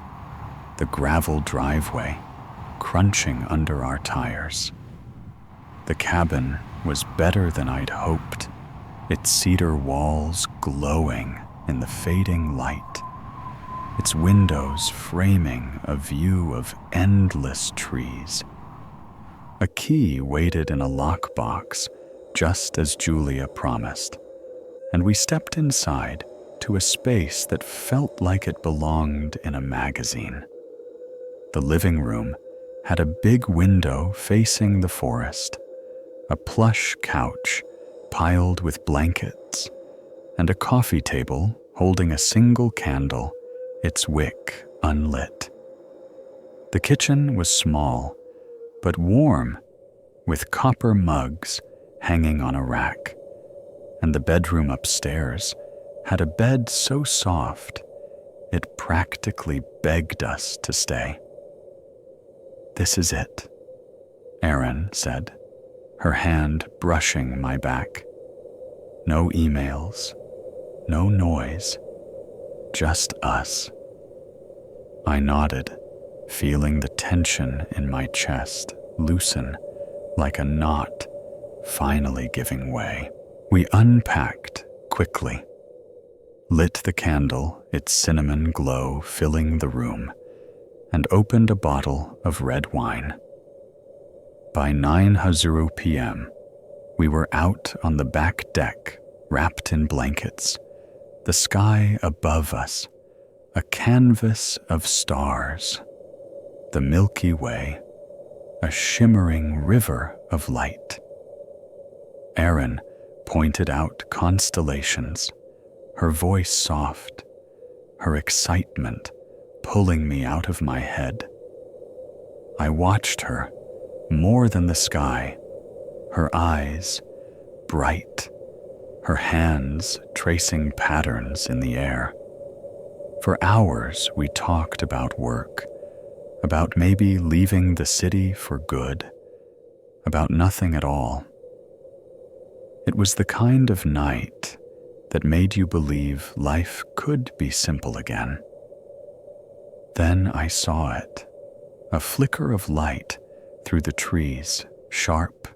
the gravel driveway crunching under our tires. The cabin was better than I'd hoped, its cedar walls glowing in the fading light, its windows framing a view of endless trees. A key waited in a lockbox, just as Julia promised, and we stepped inside to a space that felt like it belonged in a magazine. The living room had a big window facing the forest, a plush couch piled with blankets, and a coffee table holding a single candle, its wick unlit. The kitchen was small, but warm, with copper mugs hanging on a rack, and the bedroom upstairs had a bed so soft it practically begged us to stay. "This is it," Erin said, her hand brushing my back. "No emails, no noise, just us." I nodded, feeling the tension in my chest loosen like a knot finally giving way. We unpacked quickly, lit the candle, its cinnamon glow filling the room, and opened a bottle of red wine. By 9:00 p.m., we were out on the back deck, wrapped in blankets, the sky above us, a canvas of stars, the Milky Way, a shimmering river of light. Erin pointed out constellations, her voice soft, her excitement pulling me out of my head. I watched her, more than the sky, her eyes bright, her hands tracing patterns in the air. For hours we talked about work, about maybe leaving the city for good, about nothing at all. It was the kind of night that made you believe life could be simple again. Then I saw it, a flicker of light through the trees, sharp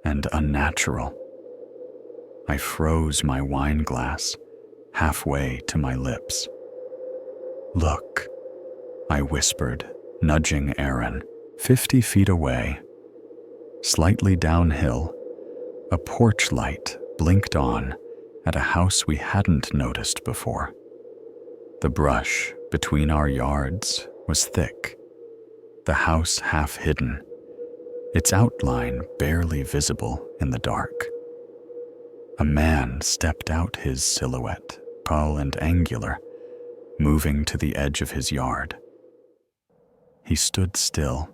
and unnatural. I froze my wine glass halfway to my lips. "Look," I whispered, nudging Erin. 50 feet away, slightly downhill, a porch light blinked on at a house we hadn't noticed before. The brush between our yards was thick, the house half hidden, its outline barely visible in the dark. A man stepped out, his silhouette, tall and angular, moving to the edge of his yard. He stood still,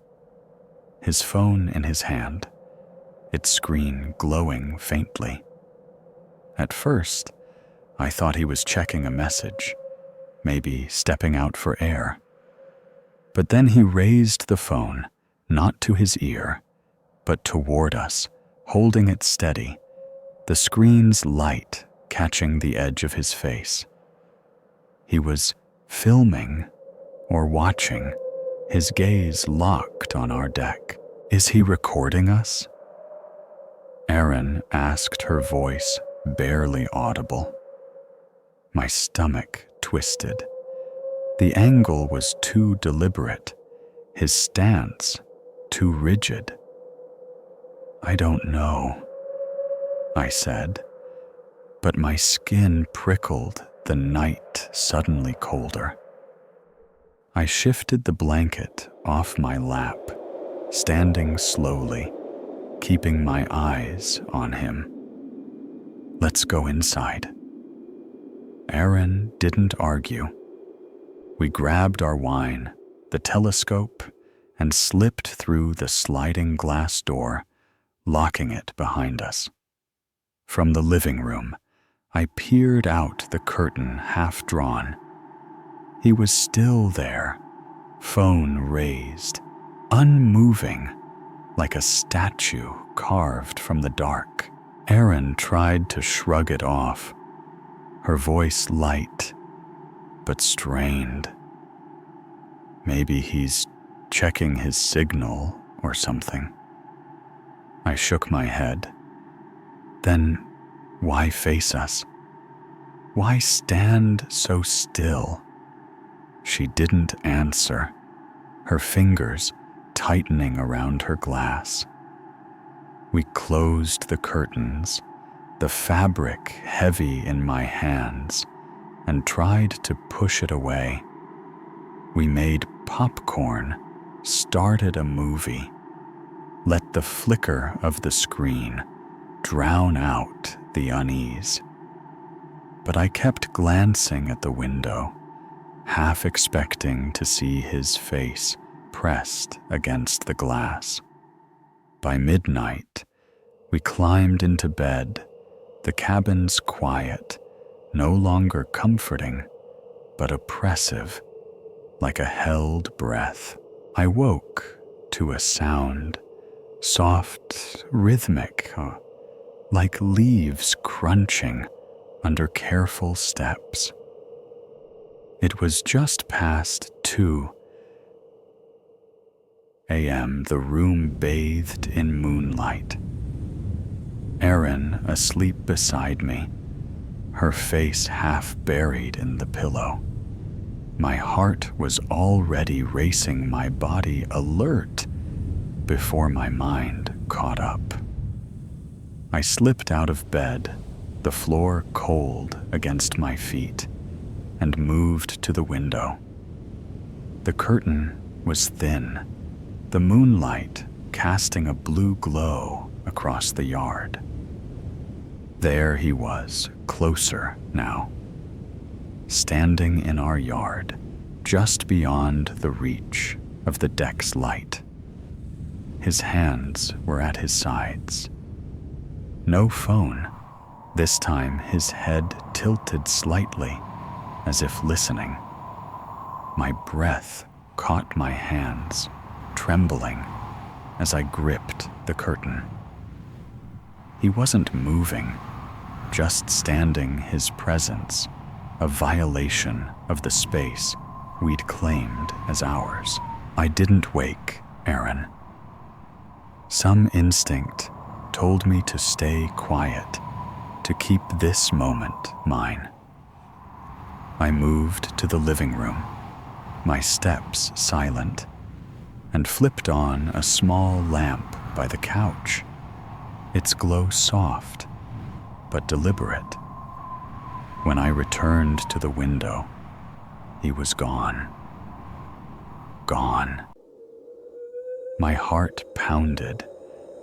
his phone in his hand, its screen glowing faintly. At first, I thought he was checking a message, maybe stepping out for air. But then he raised the phone, not to his ear, but toward us, holding it steady, the screen's light catching the edge of his face. He was filming or watching, his gaze locked on our deck. "Is he recording us?" Erin asked, her voice barely audible. My stomach twisted. The angle was too deliberate, his stance too rigid. "I don't know," I said, but my skin prickled, the night suddenly colder. I shifted the blanket off my lap, standing slowly, keeping my eyes on him. "Let's go inside." Erin didn't argue. We grabbed our wine, the telescope, and slipped through the sliding glass door, locking it behind us. From the living room, I peered out the curtain half drawn. He was still there, phone raised, unmoving, like a statue carved from the dark. Erin tried to shrug it off, her voice light but strained. "Maybe he's checking his signal or something." I shook my head. "Then why face us? Why stand so still?" She didn't answer, her fingers tightening around her glass. We closed the curtains, the fabric heavy in my hands, and tried to push it away. We made popcorn, started a movie, let the flicker of the screen drown out the unease. But I kept glancing at the window, half expecting to see his face pressed against the glass. By midnight, we climbed into bed, the cabin's quiet, no longer comforting, but oppressive, like a held breath. I woke to a sound, soft, rhythmic, like leaves crunching under careful steps. It was just past 2 a.m., the room bathed in moonlight. Erin asleep beside me, her face half buried in the pillow. My heart was already racing, my body alert before my mind caught up. I slipped out of bed, the floor cold against my feet, and moved to the window. The curtain was thin, the moonlight casting a blue glow across the yard. There he was, closer now, standing in our yard, just beyond the reach of the deck's light. His hands were at his sides. No phone, this time his head tilted slightly, as if listening. My breath caught my hands, trembling as I gripped the curtain. He wasn't moving, just standing, his presence a violation of the space we'd claimed as ours. I didn't wake Erin. Some instinct told me to stay quiet, to keep this moment mine. I moved to the living room, my steps silent, and flipped on a small lamp by the couch, its glow soft but deliberate. When I returned to the window, he was gone. Gone. My heart pounded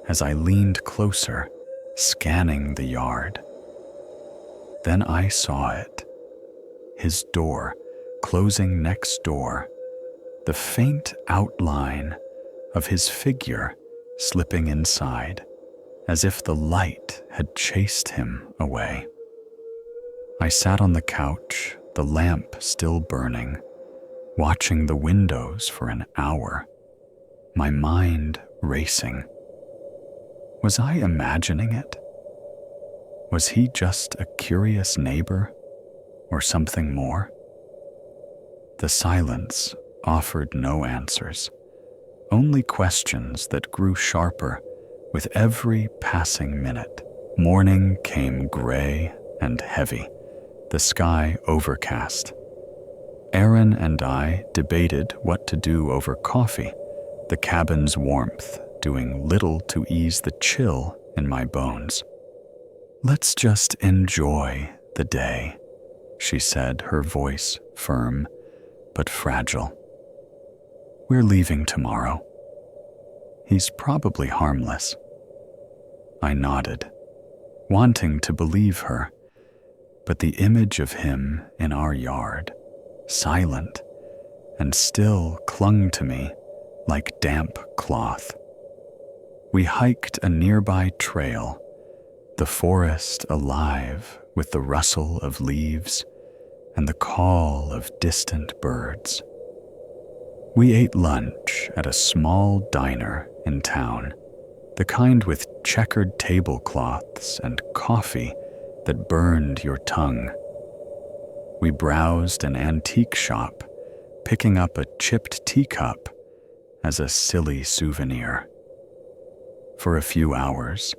as I leaned closer, scanning the yard. Then I saw it. His door closing next door, the faint outline of his figure slipping inside, as if the light had chased him away. I sat on the couch, the lamp still burning, watching the windows for an hour, my mind racing. Was I imagining it? Was he just a curious neighbor, or something more? The silence offered no answers, only questions that grew sharper with every passing minute. Morning came gray and heavy, the sky overcast. Erin and I debated what to do over coffee, the cabin's warmth doing little to ease the chill in my bones. "Let's just enjoy the day," she said, her voice firm but fragile. "We're leaving tomorrow. He's probably harmless." I nodded, wanting to believe her, but the image of him in our yard, silent and still, clung to me like damp cloth. We hiked a nearby trail, the forest alive with the rustle of leaves and the call of distant birds. We ate lunch at a small diner in town, the kind with checkered tablecloths and coffee that burned your tongue. We browsed an antique shop, picking up a chipped teacup as a silly souvenir. For a few hours,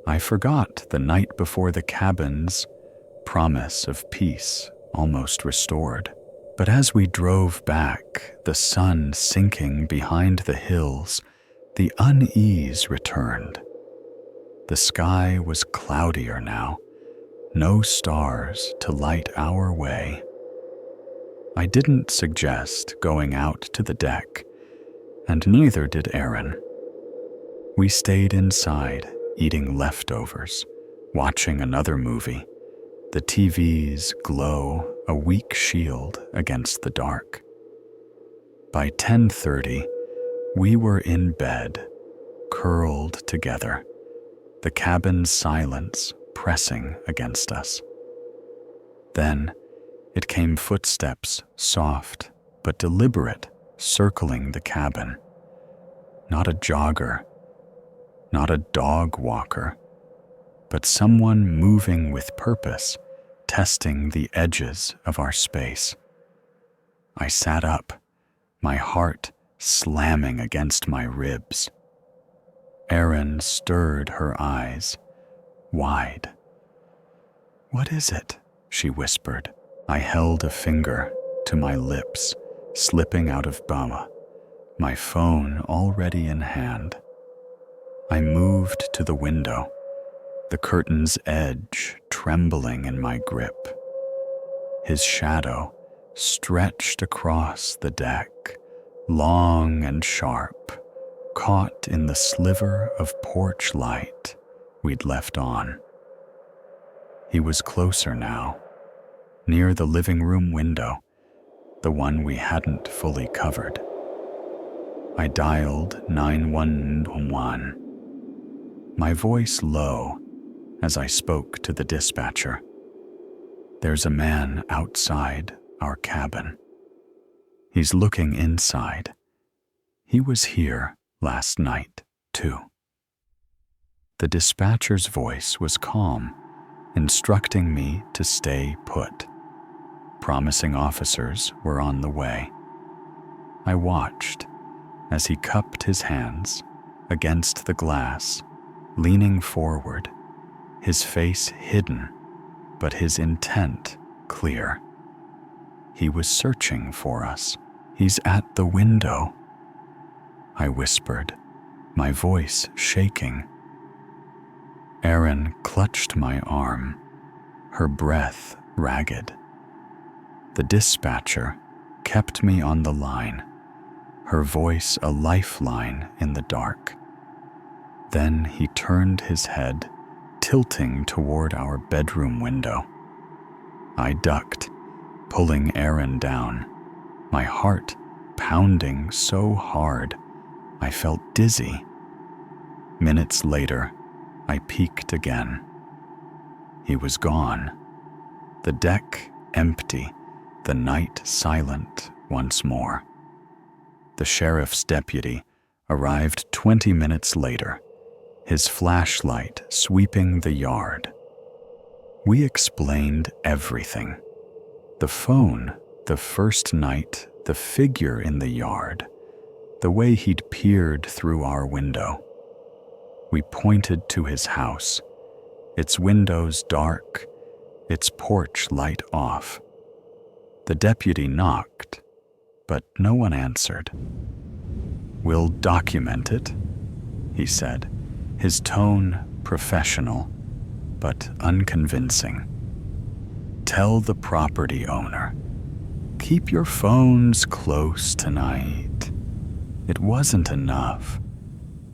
I forgot the night before the cabin's promise of peace almost restored. But as we drove back, the sun sinking behind the hills, the unease returned. The sky was cloudier now, no stars to light our way. I didn't suggest going out to the deck, and neither did Aaron. We stayed inside, eating leftovers, watching another movie. The TV's glow a weak shield against the dark. By 10:30, we were in bed, curled together, the cabin's silence pressing against us. Then it came footsteps, soft but deliberate, circling the cabin. Not a jogger, not a dog walker, but someone moving with purpose, testing the edges of our space. I sat up, my heart slamming against my ribs. Erin stirred her eyes, wide. "What is it?" she whispered. I held a finger to my lips, slipping out of Bama, my phone already in hand. I moved to the window, the curtain's edge trembling in my grip. His shadow stretched across the deck, long and sharp, caught in the sliver of porch light we'd left on. He was closer now, near the living room window, the one we hadn't fully covered. I dialed 911, my voice low as I spoke to the dispatcher. "There's a man outside our cabin. He's looking inside. He was here last night, too." The dispatcher's voice was calm, instructing me to stay put, promising officers were on the way. I watched as he cupped his hands against the glass, leaning forward, his face hidden, but his intent clear. He was searching for us. "He's at the window," I whispered, my voice shaking. Erin clutched my arm, her breath ragged. The dispatcher kept me on the line, her voice a lifeline in the dark. Then he turned his head, tilting toward our bedroom window. I ducked, pulling Erin down, my heart pounding so hard I felt dizzy. Minutes later, I peeked again. He was gone. The deck empty, the night silent once more. The sheriff's deputy arrived 20 minutes later, his flashlight sweeping the yard. We explained everything. The phone, the first night, the figure in the yard, the way he'd peered through our window. We pointed to his house, its windows dark, its porch light off. The deputy knocked, but no one answered. "We'll document it," he said, his tone professional, but unconvincing. "Tell the property owner, keep your phones close tonight." It wasn't enough,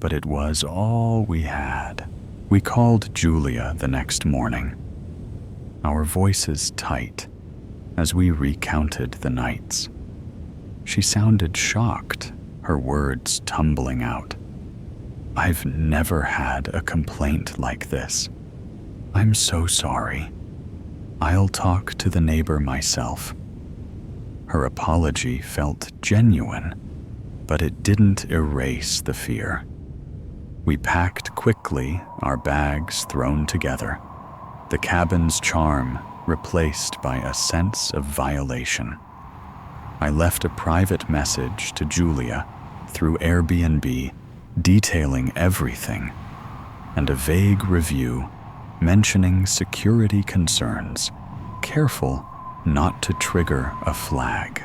but it was all we had. We called Julia the next morning, our voices tight as we recounted the nights. She sounded shocked, her words tumbling out. "I've never had a complaint like this. I'm so sorry. I'll talk to the neighbor myself." Her apology felt genuine, but it didn't erase the fear. We packed quickly, our bags thrown together, the cabin's charm replaced by a sense of violation. I left a private message to Julia through Airbnb detailing everything, and a vague review mentioning security concerns, careful not to trigger a flag.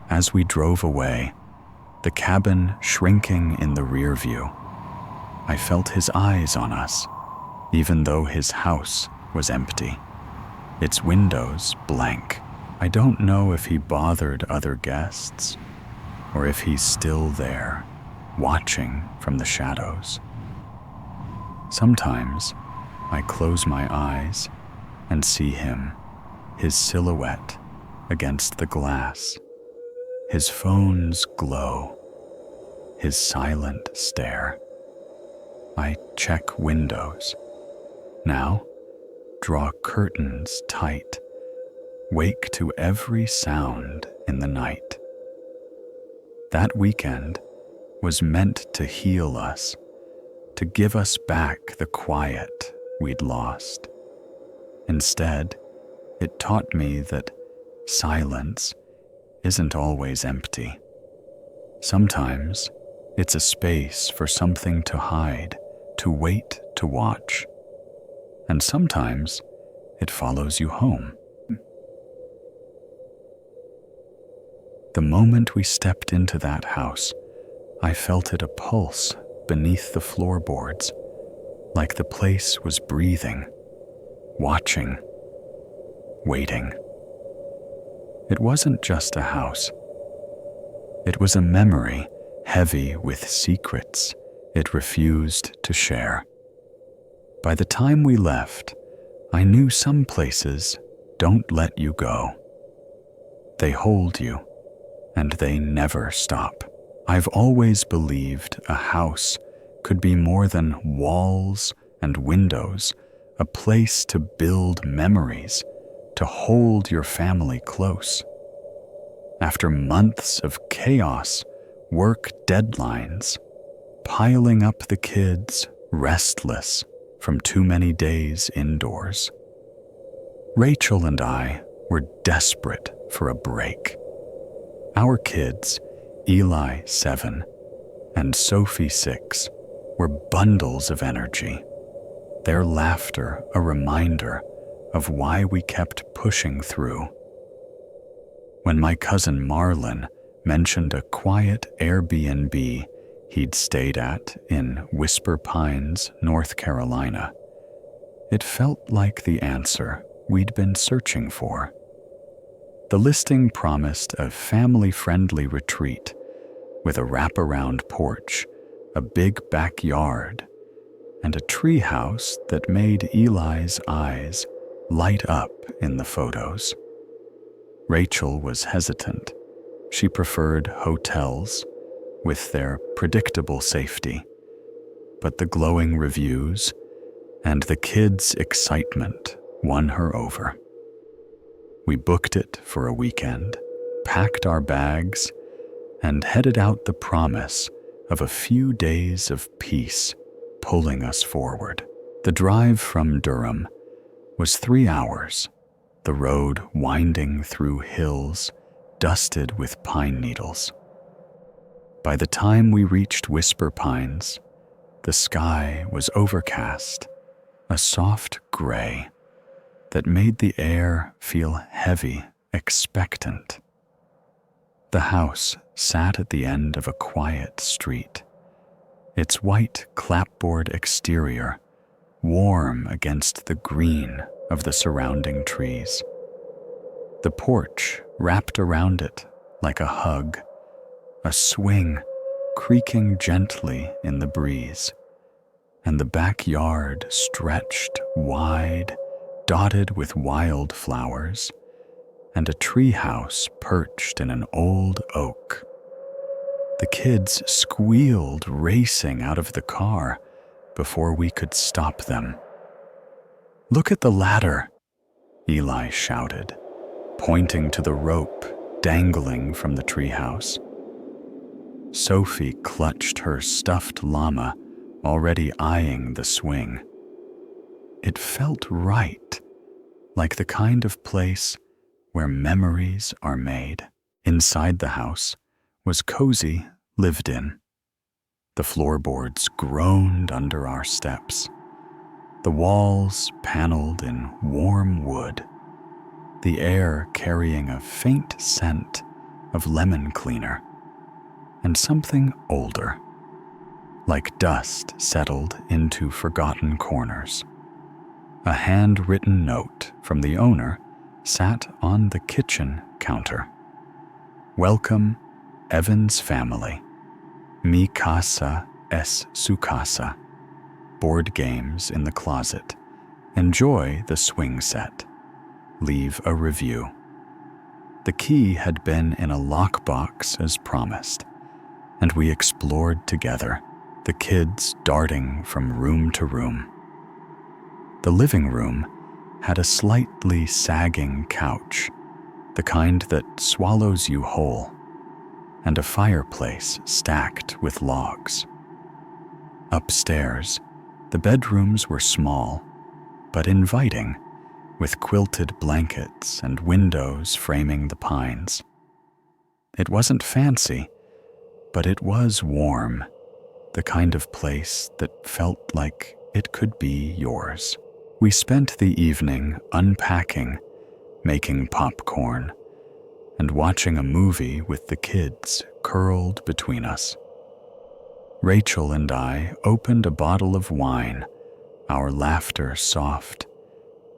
As we drove away, the cabin shrinking in the rear view, I felt his eyes on us, even though his house was empty, its windows blank. I don't know if he bothered other guests or if he's still there, watching from the shadows. Sometimes I close my eyes and see him, his silhouette against the glass, his phone's glow, his silent stare. I check windows. Now, draw curtains tight, wake to every sound in the night. That weekend was meant to heal us, to give us back the quiet we'd lost. Instead, it taught me that silence isn't always empty. Sometimes it's a space for something to hide, to wait, to watch. And sometimes it follows you home. The moment we stepped into that house, I felt it a pulse beneath the floorboards, like the place was breathing, watching, waiting. It wasn't just a house. It was a memory heavy with secrets it refused to share. By the time we left, I knew some places don't let you go. They hold you, and they never stop. I've always believed a house could be more than walls and windows, a place to build memories, to hold your family close. After months of chaos, work deadlines, piling up the kids, restless from too many days indoors, Rachel and I were desperate for a break. Our kids, Eli 7 and Sophie 6, were bundles of energy, their laughter a reminder of why we kept pushing through. When my cousin Marlon mentioned a quiet Airbnb he'd stayed at in Whisper Pines, North Carolina, it felt like the answer we'd been searching for. The listing promised a family-friendly retreat with a wraparound porch, a big backyard, and a treehouse that made Eli's eyes light up in the photos. Rachel was hesitant. She preferred hotels with their predictable safety, but the glowing reviews and the kids' excitement won her over. We booked it for a weekend, packed our bags, and headed out, the promise of a few days of peace pulling us forward. The drive from Durham was 3 hours, the road winding through hills dusted with pine needles. By the time we reached Whisper Pines, the sky was overcast, a soft gray that made the air feel heavy, expectant. The house sat at the end of a quiet street, its white clapboard exterior warm against the green of the surrounding trees. The porch wrapped around it like a hug, a swing creaking gently in the breeze, and the backyard stretched wide, dotted with wildflowers, and a treehouse perched in an old oak. The kids squealed, racing out of the car before we could stop them. "Look at the ladder," Eli shouted, pointing to the rope dangling from the treehouse. Sophie clutched her stuffed llama, already eyeing the swing. It felt right, like the kind of place where memories are made. Inside the house was cozy, lived in. The floorboards groaned under our steps, the walls paneled in warm wood, the air carrying a faint scent of lemon cleaner, and something older, like dust settled into forgotten corners. A handwritten note from the owner sat on the kitchen counter. Welcome, Evans family. Mi casa es su casa. Board games in the closet. Enjoy the swing set. Leave a review. The key had been in a lockbox as promised, and we explored together, the kids darting from room to room. The living room had a slightly sagging couch, the kind that swallows you whole, and a fireplace stacked with logs. Upstairs, the bedrooms were small, but inviting, with quilted blankets and windows framing the pines. It wasn't fancy, but it was warm, the kind of place that felt like it could be yours. We spent the evening unpacking, making popcorn, and watching a movie with the kids curled between us. Rachel and I opened a bottle of wine, our laughter soft,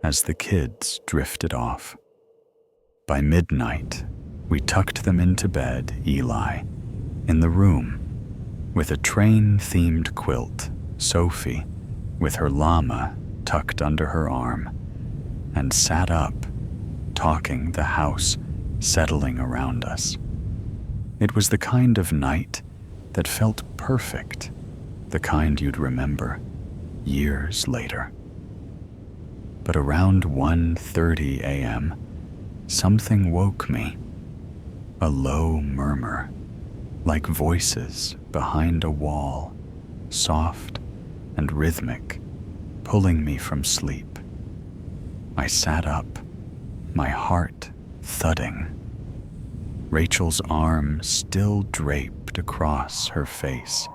as the kids drifted off. By midnight, we tucked them into bed, Eli, in the room, with a train-themed quilt, Sophie, with her llama tucked under her arm, and sat up, talking the house settling around us. It was the kind of night that felt perfect, the kind you'd remember years later. But around 1:30 a.m., something woke me. A low murmur, like voices behind a wall, soft and rhythmic, pulling me from sleep. I sat up, my heart thudding. Rachel's arm still draped across her face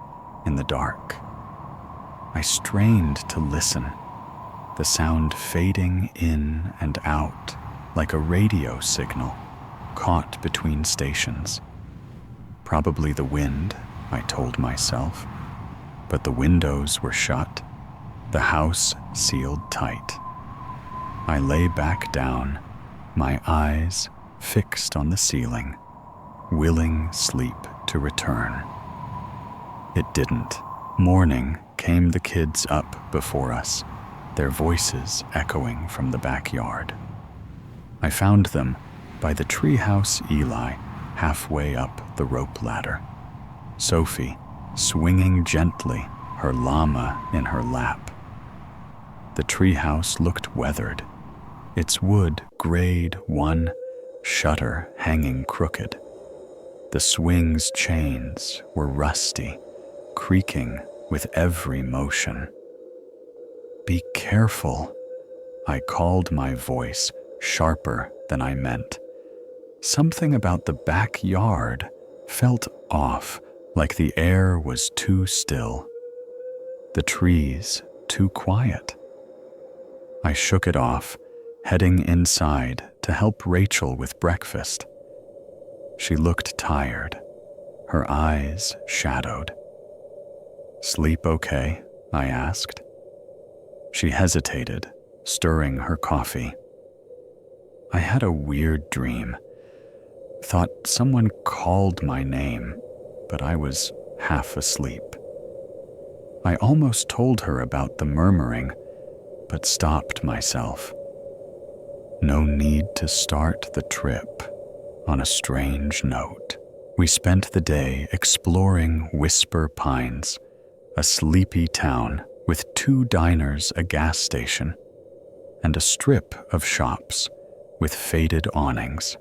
in the dark. I strained to listen, the sound fading in and out like a radio signal caught between stations. Probably the wind, I told myself, but the windows were shut, the house sealed tight. I lay back down, my eyes fixed on the ceiling, willing sleep to return. It didn't. Morning came the kids up before us, their voices echoing from the backyard. I found them by the treehouse Eli, halfway up the rope ladder. Sophie, swinging gently, her llama in her lap. The treehouse looked weathered, its wood grade one, shutter hanging crooked. The swing's chains were rusty, creaking with every motion. Be careful, I called, my voice sharper than I meant. Something about the backyard felt off, like the air was too still, the trees too quiet. I shook it off, heading inside to help Rachel with breakfast. She looked tired, her eyes shadowed. Sleep okay? I asked. She hesitated, stirring her coffee. I had a weird dream. Thought someone called my name, but I was half asleep. I almost told her about the murmuring, but stopped myself. No need to start the trip on a strange note. We spent the day exploring Whisper Pines, a sleepy town with 2 diners, a gas station, and a strip of shops with faded awnings.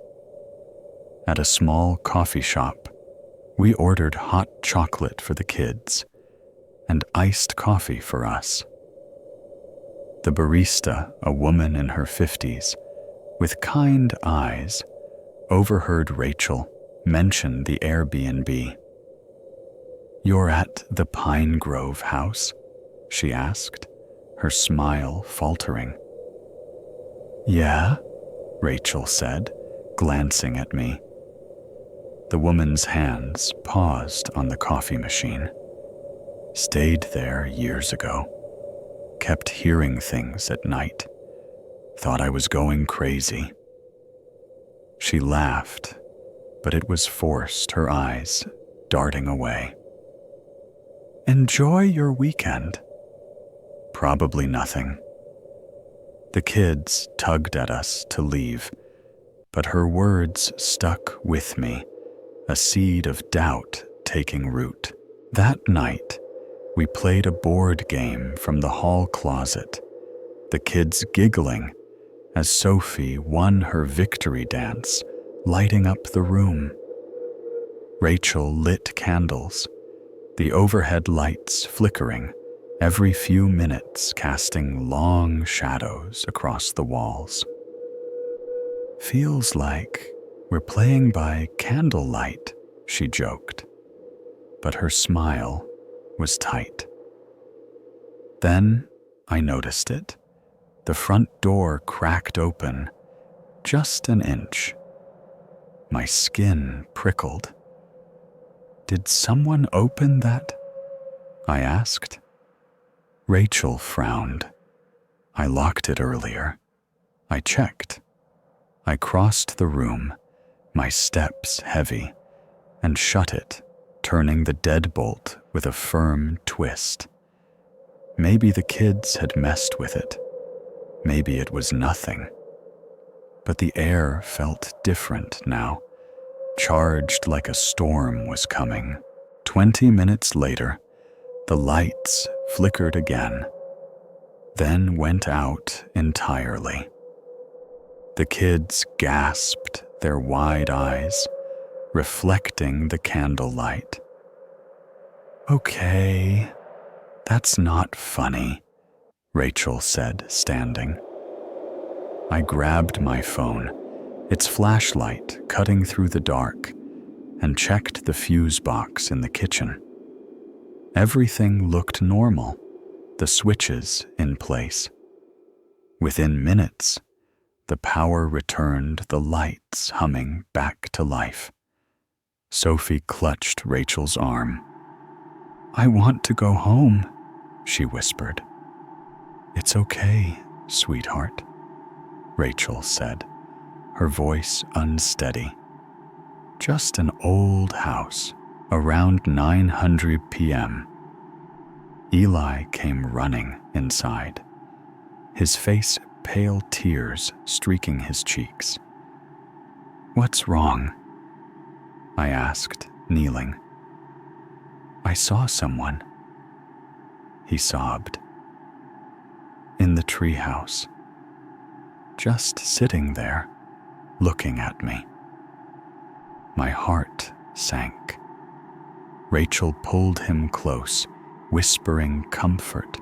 At a small coffee shop, we ordered hot chocolate for the kids and iced coffee for us. The barista, a woman in her 50s, with kind eyes, overheard Rachel mention the Airbnb. "You're at the Pine Grove house?" she asked, her smile faltering. "Yeah," Rachel said, glancing at me. The woman's hands paused on the coffee machine. "Stayed there years ago. kept hearing things at night. Thought I was going crazy. She laughed, but it was forced, her eyes darting away. Enjoy your weekend. Probably nothing. The kids tugged at us to leave, but her words stuck with me, a seed of doubt taking root. That night, we played a board game from the hall closet, the kids giggling as Sophie won her victory dance, lighting up the room. Rachel lit candles, the overhead lights flickering, every few minutes casting long shadows across the walls. Feels like we're playing by candlelight, she joked, but her smile was tight. Then I noticed it. The front door cracked open just an inch. My skin prickled. Did someone open that? I asked. Rachel frowned. I locked it earlier. I checked. I crossed the room, my steps heavy, and shut it, turning the deadbolt with a firm twist. Maybe the kids had messed with it. Maybe it was nothing. But the air felt different now, charged like a storm was coming. 20 minutes later, the lights flickered again, then went out entirely. The kids gasped, their wide eyes reflecting the candlelight. Okay, that's not funny, Rachel said, standing. I grabbed my phone, its flashlight cutting through the dark, and checked the fuse box in the kitchen. Everything looked normal, the switches in place. Within minutes, the power returned, the lights humming back to life. Sophie clutched Rachel's arm. I want to go home, she whispered. It's okay, sweetheart, Rachel said, her voice unsteady. Just an old house, around 900 p.m. Eli came running inside, his face pale tears streaking his cheeks. What's wrong? I asked, kneeling. I saw someone, he sobbed. In the treehouse, just sitting there, looking at me. My heart sank. Rachel pulled him close, whispering comfort,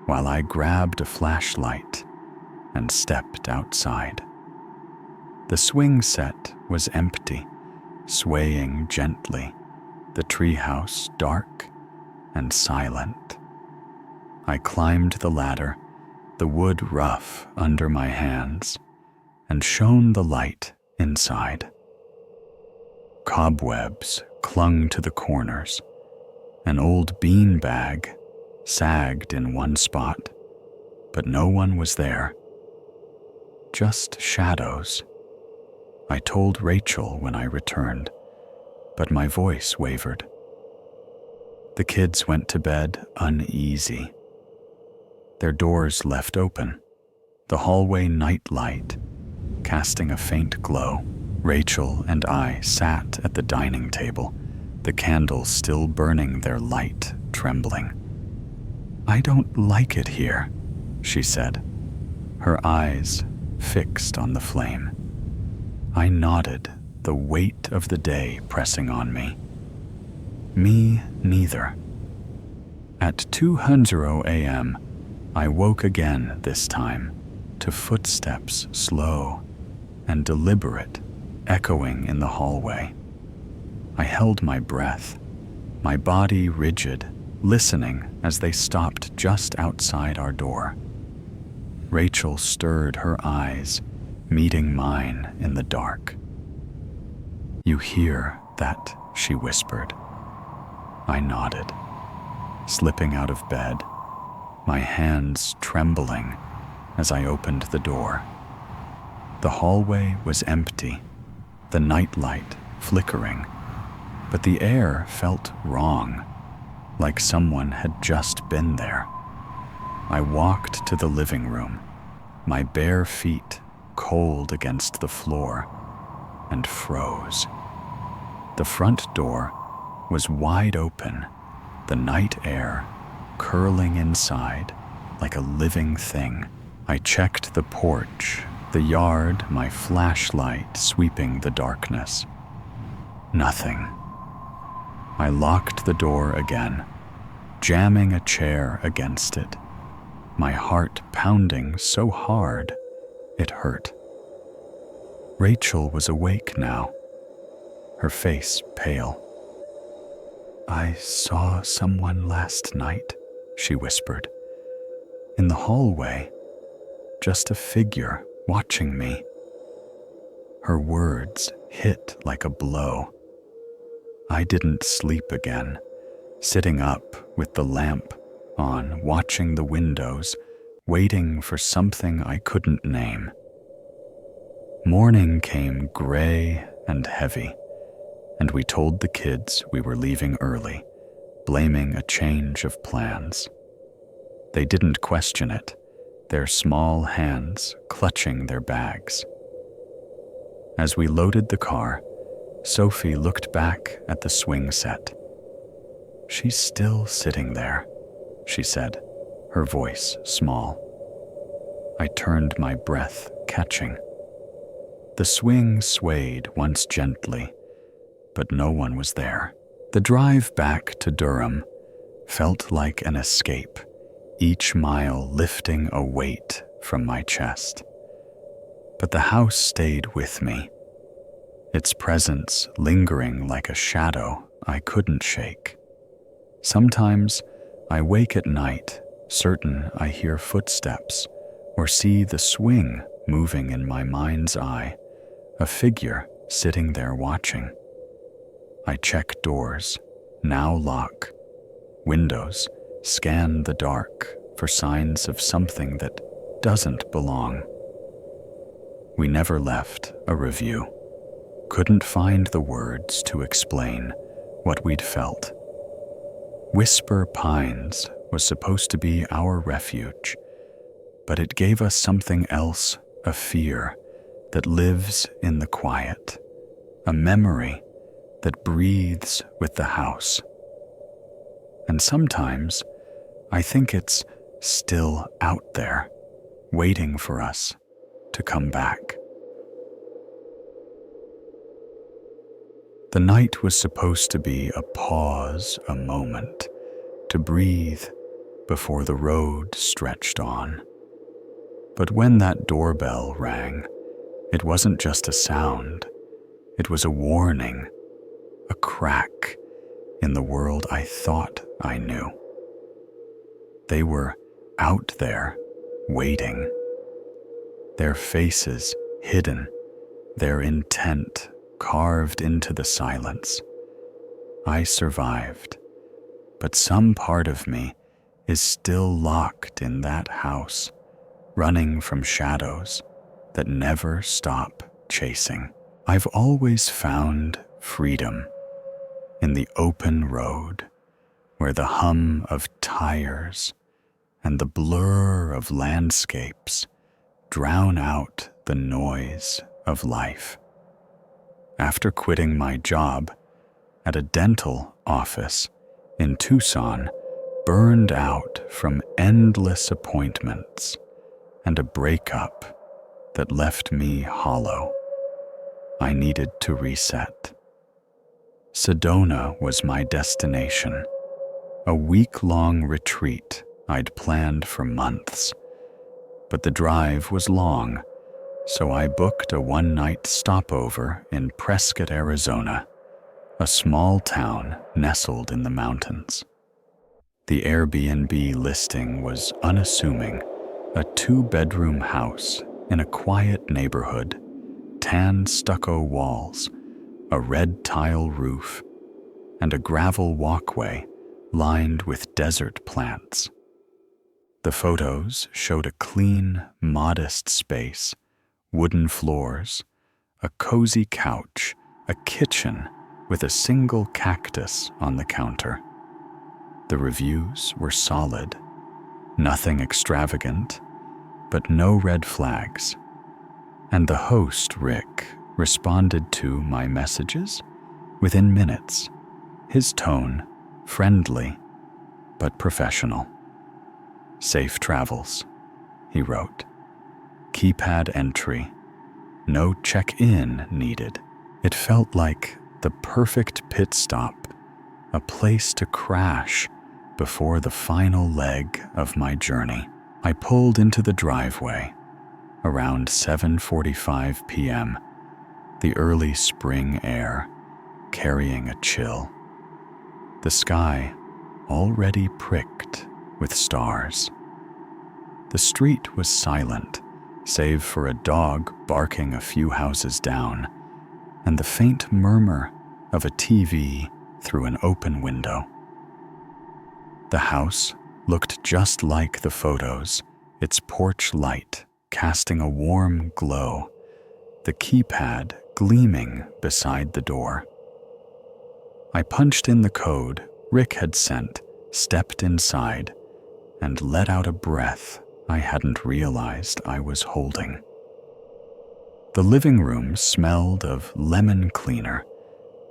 while I grabbed a flashlight and stepped outside. The swing set was empty, swaying gently, the treehouse dark and silent. I climbed the ladder, the wood rough under my hands, and shone the light inside. Cobwebs clung to the corners. An old bean bag sagged in one spot, but no one was there. Just shadows. I told Rachel when I returned, but my voice wavered. The kids went to bed uneasy, their doors left open, the hallway night light casting a faint glow. Rachel and I sat at the dining table, the candles still burning their light, trembling. I don't like it here, she said, her eyes fixed on the flame. I nodded, the weight of the day pressing on me. Me neither. At 2:00 a.m., I woke again this time, to footsteps slow and deliberate, echoing in the hallway. I held my breath, my body rigid, listening as they stopped just outside our door. Rachel stirred her eyes, meeting mine in the dark. You hear that, she whispered. I nodded, slipping out of bed, my hands trembling as I opened the door. The hallway was empty, the nightlight flickering, but the air felt wrong, like someone had just been there. I walked to the living room, my bare feet cold against the floor, and froze. The front door was wide open, the night air curling inside like a living thing. I checked the porch, the yard, my flashlight sweeping the darkness. Nothing. I locked the door again, jamming a chair against it, my heart pounding so hard it hurt. Rachel was awake now, her face pale. "I saw someone last night," she whispered. "In the hallway, just a figure watching me." Her words hit like a blow. I didn't sleep again, sitting up with the lamp on, watching the windows, waiting for something I couldn't name. Morning came gray and heavy, and we told the kids we were leaving early, blaming a change of plans. They didn't question it, their small hands clutching their bags. As we loaded the car, Sophie looked back at the swing set. "She's still sitting there," she said, her voice small. I turned, my breath catching. The swing swayed once gently, but no one was there. The drive back to Durham felt like an escape, each mile lifting a weight from my chest. But the house stayed with me, its presence lingering like a shadow I couldn't shake. Sometimes I wake at night, certain I hear footsteps or see the swing moving in my mind's eye, a figure sitting there watching. I check doors, now lock, windows, scan the dark for signs of something that doesn't belong. We never left a review. Couldn't find the words to explain what we'd felt. Whisper Pines was supposed to be our refuge, but it gave us something else, a fear that lives in the quiet, a memory that breathes with the house. And sometimes I think it's still out there, waiting for us to come back. The night was supposed to be a pause, a moment, to breathe before the road stretched on. But when that doorbell rang, it wasn't just a sound, it was a warning, a crack in the world I thought I knew. They were out there, waiting, their faces hidden, their intent carved into the silence. I survived, but some part of me is still locked in that house, running from shadows that never stop chasing. I've always found freedom in the open road, where the hum of tires and the blur of landscapes drown out the noise of life. After quitting my job at a dental office in Tucson, burned out from endless appointments and a breakup that left me hollow, I needed to reset. Sedona was my destination, a week-long retreat I'd planned for months. But the drive was long, so I booked a one-night stopover in Prescott, Arizona, a small town nestled in the mountains. The Airbnb listing was unassuming, a 2-bedroom house in a quiet neighborhood, tan stucco walls, a red tile roof, and a gravel walkway lined with desert plants. The photos showed a clean, modest space, wooden floors, a cozy couch, a kitchen with a single cactus on the counter. The reviews were solid, nothing extravagant, but no red flags. And the host, Rick, responded to my messages within minutes, his tone friendly but professional. "Safe travels," he wrote. "Keypad entry. No check-in needed." It felt like the perfect pit stop, a place to crash before the final leg of my journey. I pulled into the driveway around 7:45 p.m., the early spring air carrying a chill. The sky already pricked with stars. The street was silent, save for a dog barking a few houses down and the faint murmur of a TV through an open window. The house looked just like the photos, its porch light casting a warm glow, the keypad gleaming beside the door. I punched in the code Rick had sent, stepped inside, and let out a breath I hadn't realized I was holding. The living room smelled of lemon cleaner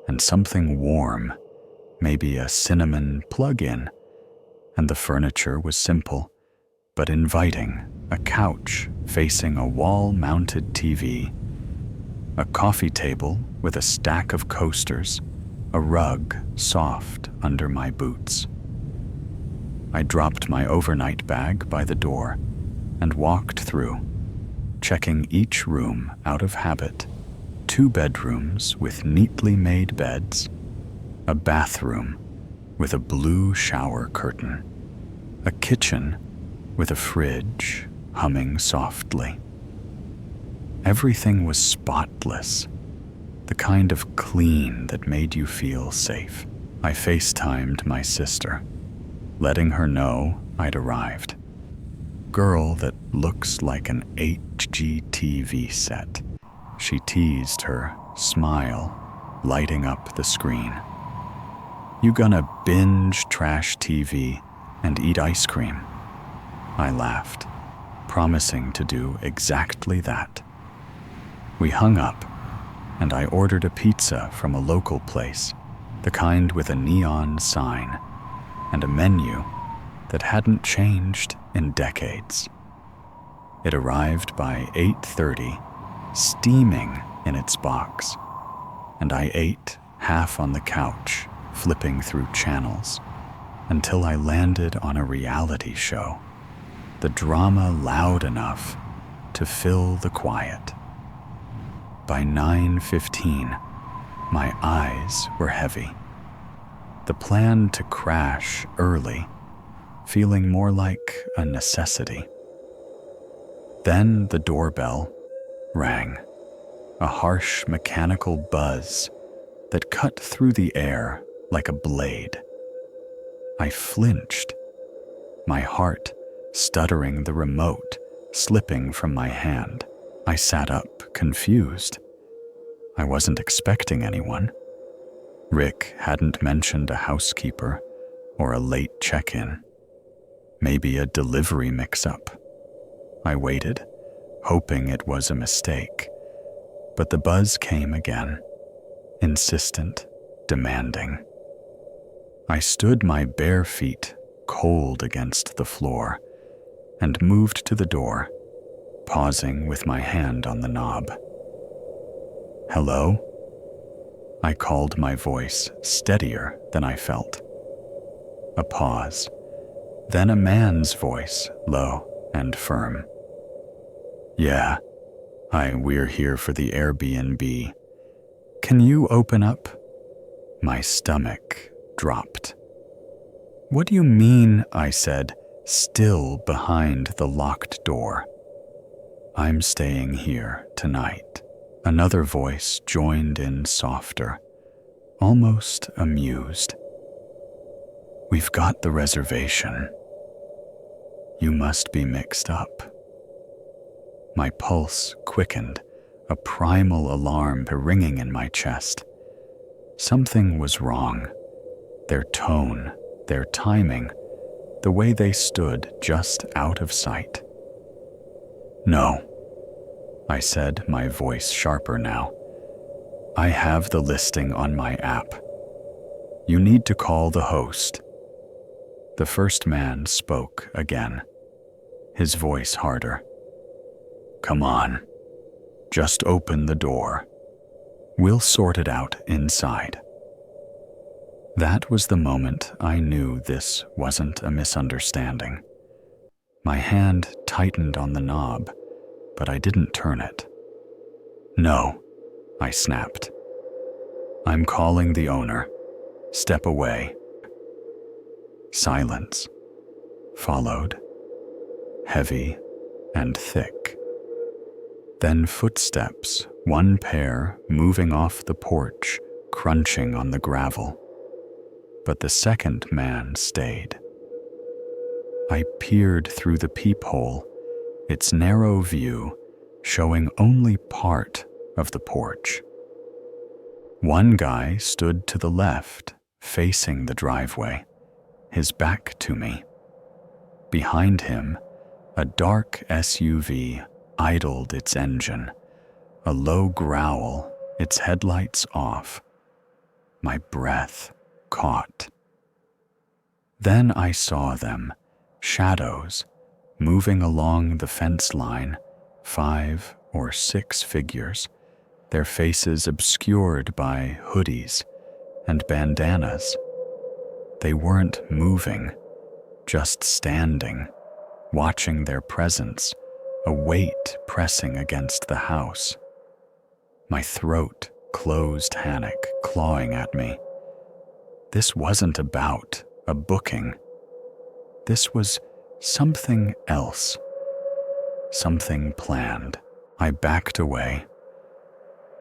and something warm, maybe a cinnamon plug-in, and the furniture was simple but inviting, a couch facing a wall-mounted TV, a coffee table with a stack of coasters, a rug soft under my boots. I dropped my overnight bag by the door and walked through, checking each room out of habit. 2 bedrooms with neatly made beds, a bathroom with a blue shower curtain, a kitchen with a fridge humming softly. Everything was spotless, the kind of clean that made you feel safe. I FaceTimed my sister, letting her know I'd arrived. "Girl that looks like an HGTV set," she teased, her smile lighting up the screen. "You gonna binge trash TV and eat ice cream?" I laughed, promising to do exactly that. We hung up, and I ordered a pizza from a local place, the kind with a neon sign and a menu that hadn't changed in decades. It arrived by 8:30, steaming in its box, and I ate half on the couch, flipping through channels, until I landed on a reality show, the drama loud enough to fill the quiet. By 9:15, my eyes were heavy. The plan to crash early, feeling more like a necessity. Then the doorbell rang, a harsh mechanical buzz that cut through the air like a blade. I flinched, my heart stuttering, the remote slipping from my hand. I sat up, confused. I wasn't expecting anyone. Rick hadn't mentioned a housekeeper or a late check-in. Maybe a delivery mix-up. I waited, hoping it was a mistake, but the buzz came again, insistent, demanding. I stood, my bare feet cold against the floor, and moved to the door, pausing with my hand on the knob. "Hello?" I called, my voice steadier than I felt. A pause, then a man's voice, low and firm. "Yeah, we're here for the Airbnb. Can you open up?" My stomach dropped. "What do you mean?" I said, still behind the locked door. "I'm staying here tonight." Another voice joined in, softer, almost amused. "We've got the reservation." You must be mixed up. My pulse quickened, a primal alarm ringing in my chest. Something was wrong. Their tone, their timing, the way they stood just out of sight. No, I said, my voice sharper now. I have the listing on my app. You need to call the host. The first man spoke again, his voice harder. Come on, just open the door. We'll sort it out inside. That was the moment I knew this wasn't a misunderstanding. My hand tightened on the knob, but I didn't turn it. No, I snapped. I'm calling the owner. Step away. Silence followed, heavy and thick. Then footsteps, one pair moving off the porch, crunching on the gravel. But the second man stayed. I peered through the peephole, its narrow view showing only part of the porch. One guy stood to the left, facing the driveway, his back to me. Behind him, a dark SUV idled its engine, a low growl, its headlights off. My breath caught. Then I saw them, shadows, moving along the fence line, 5 or 6 figures, their faces obscured by hoodies and bandanas. They weren't moving, just standing, watching their presence, a weight pressing against the house. My throat closed, panic clawing at me. This wasn't about a booking. This was something else, something planned. I backed away,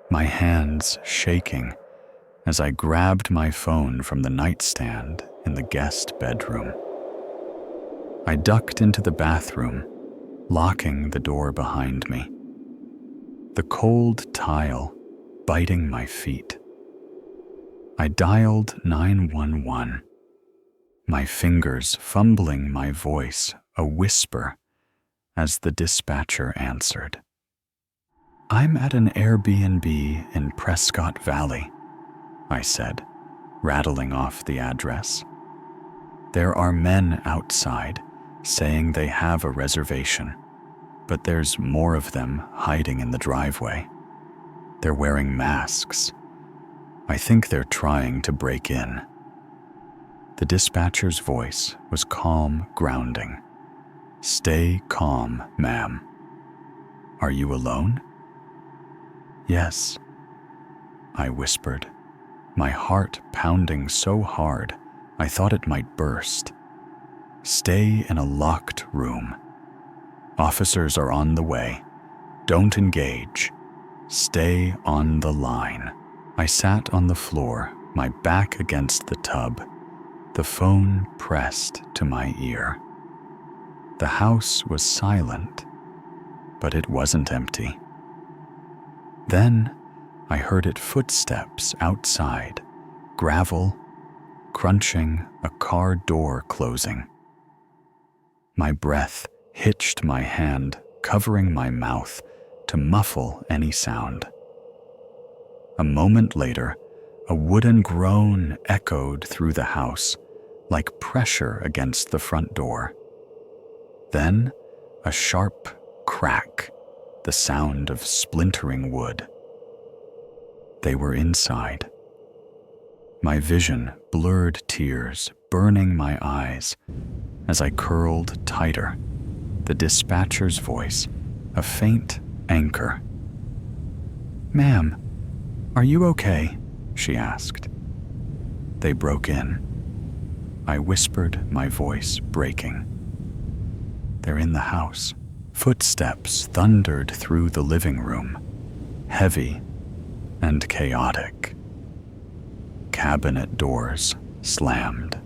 my hands shaking as I grabbed my phone from the nightstand in the guest bedroom. I ducked into the bathroom, locking the door behind me. The cold tile biting my feet. I dialed 911, my fingers fumbling my voice, a whisper, as the dispatcher answered. I'm at an Airbnb in Prescott Valley, I said, rattling off the address. There are men outside saying they have a reservation, but there's more of them hiding in the driveway. They're wearing masks. I think they're trying to break in. The dispatcher's voice was calm, grounding. Stay calm, ma'am. Are you alone? Yes, I whispered, my heart pounding so hard I thought it might burst. Stay in a locked room. Officers are on the way. Don't engage. Stay on the line. I sat on the floor, my back against the tub, the phone pressed to my ear. The house was silent, but it wasn't empty. Then I heard its footsteps outside, gravel, crunching, a car door closing. My breath hitched my hand, covering my mouth to muffle any sound. A moment later, a wooden groan echoed through the house, like pressure against the front door. Then, a sharp crack, the sound of splintering wood. They were inside. My vision blurred, tears burning my eyes as I curled tighter, the dispatcher's voice, a faint anchor. Ma'am, are you okay? She asked. They broke in. I whispered, my voice breaking. They're in the house. Footsteps thundered through the living room, heavy and chaotic. Cabinet doors slammed.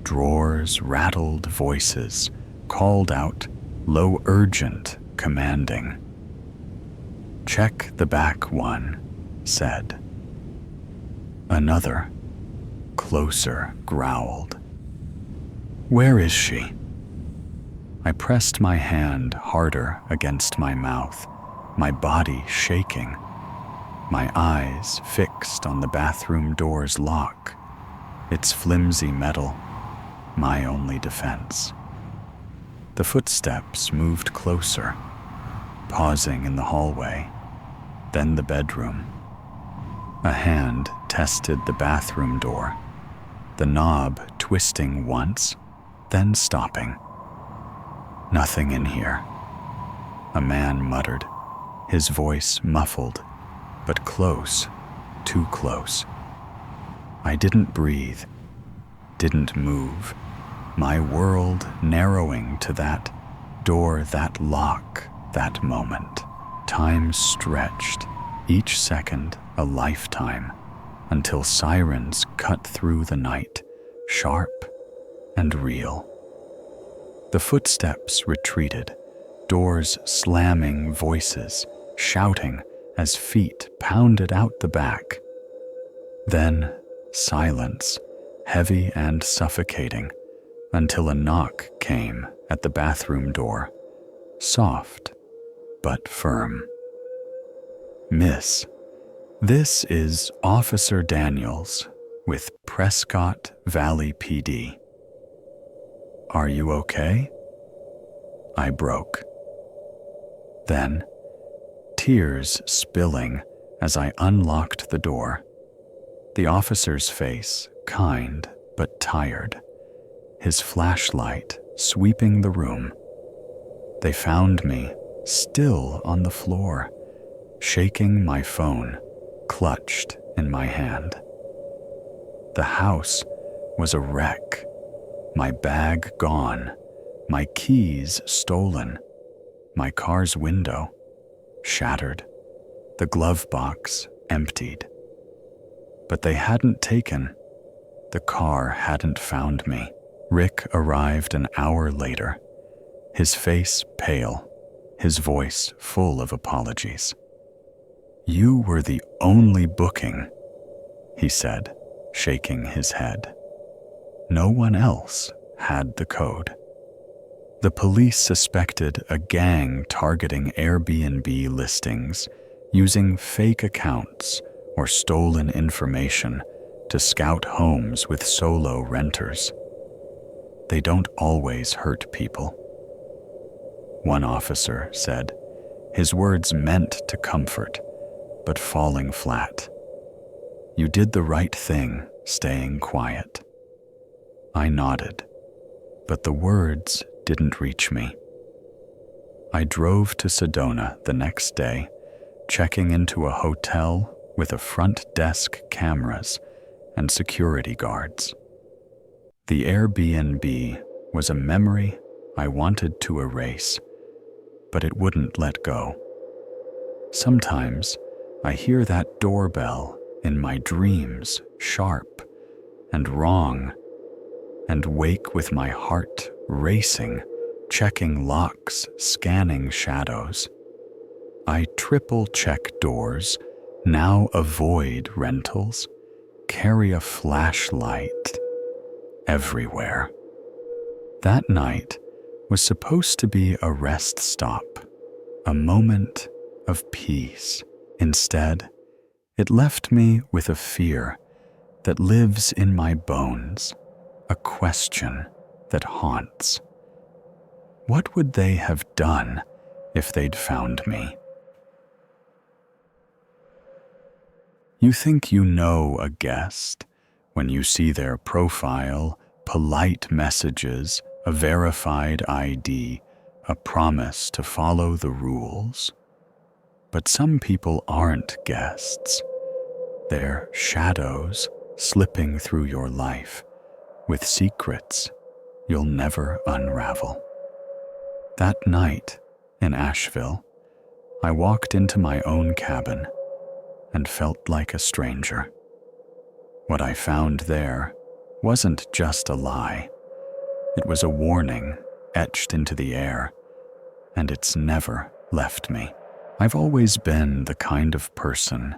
Drawers rattled, voices called out, low, urgent, commanding. "Check the back one," said. Another, closer, growled. "Where is she?" I pressed my hand harder against my mouth, my body shaking, my eyes fixed on the bathroom door's lock, its flimsy metal, my only defense. The footsteps moved closer, pausing in the hallway, then the bedroom. A hand tested the bathroom door, the knob twisting once, then stopping. "Nothing in here," a man muttered, his voice muffled, but close, too close. I didn't breathe, didn't move, my world narrowing to that door, that lock, that moment. Time stretched, each second a lifetime, until sirens cut through the night, sharp and real. The footsteps retreated, doors slamming, voices shouting as feet pounded out the back. Then silence, heavy and suffocating, until a knock came at the bathroom door, soft but firm. "Miss, this is Officer Daniels with Prescott Valley PD. Are you okay?" I broke. Then, tears spilling as I unlocked the door. The officer's face, kind but tired, his flashlight sweeping the room. They found me, still on the floor, shaking my phone, clutched in my hand. The house was a wreck. My bag gone, my keys stolen, my car's window shattered, the glove box emptied. But they hadn't taken. The car hadn't found me. Rick arrived an hour later, his face pale, his voice full of apologies. "You were the only booking," he said, shaking his head. "No one else had the code." The police suspected a gang targeting Airbnb listings, using fake accounts or stolen information to scout homes with solo renters. They don't always hurt people. One officer said, his words meant to comfort, but falling flat. "You did the right thing, staying quiet." I nodded, but the words didn't reach me. I drove to Sedona the next day, checking into a hotel with a front desk, cameras, and security guards. The Airbnb was a memory I wanted to erase, but it wouldn't let go. Sometimes I hear that doorbell in my dreams, sharp and wrong, and wake with my heart racing, checking locks, scanning shadows. I triple-check doors, now avoid rentals, carry a flashlight everywhere. That night was supposed to be a rest stop, a moment of peace. Instead, it left me with a fear that lives in my bones, a question that haunts. What would they have done if they'd found me? You think you know a guest when you see their profile, polite messages, a verified ID, a promise to follow the rules. But some people aren't guests. They're shadows slipping through your life with secrets you'll never unravel. That night in Asheville, I walked into my own cabin and felt like a stranger. What I found there wasn't just a lie. It was a warning etched into the air, and it's never left me. I've always been the kind of person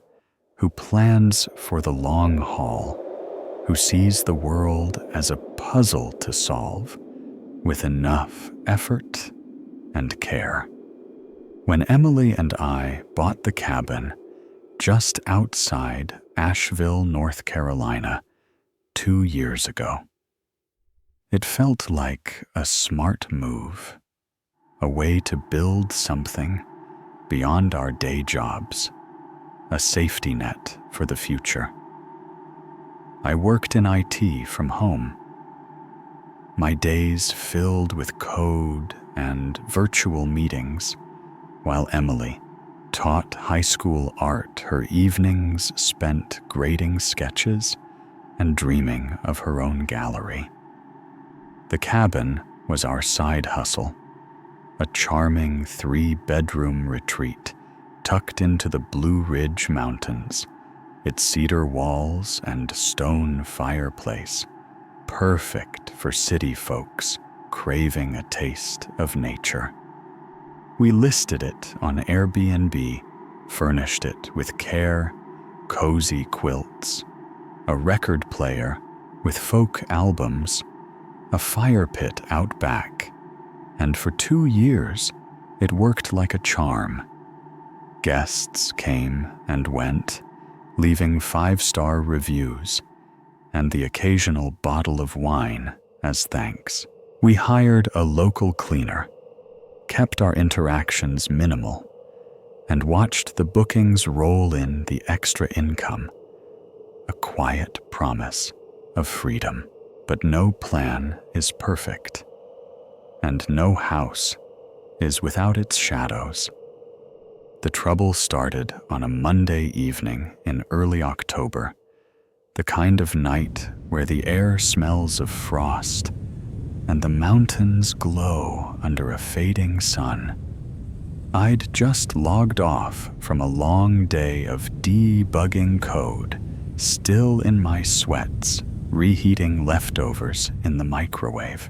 who plans for the long haul, who sees the world as a puzzle to solve with enough effort and care. When Emily and I bought the cabin just outside Asheville, North Carolina, 2 years ago, it felt like a smart move, a way to build something beyond our day jobs, a safety net for the future. I worked in IT from home, my days filled with code and virtual meetings, while Emily taught high school art, her evenings spent grading sketches and dreaming of her own gallery. The cabin was our side hustle, a charming 3-bedroom retreat tucked into the Blue Ridge Mountains, its cedar walls and stone fireplace, perfect for city folks craving a taste of nature. We listed it on Airbnb, furnished it with care, cozy quilts, a record player with folk albums, a fire pit out back, and for 2 years, it worked like a charm. Guests came and went, leaving 5-star reviews and the occasional bottle of wine as thanks. We hired a local cleaner, kept our interactions minimal, and watched the bookings roll in the extra income, a quiet promise of freedom. But no plan is perfect, and no house is without its shadows. The trouble started on a Monday evening in early October, the kind of night where the air smells of frost and the mountains glow under a fading sun. I'd just logged off from a long day of debugging code, still in my sweats, reheating leftovers in the microwave.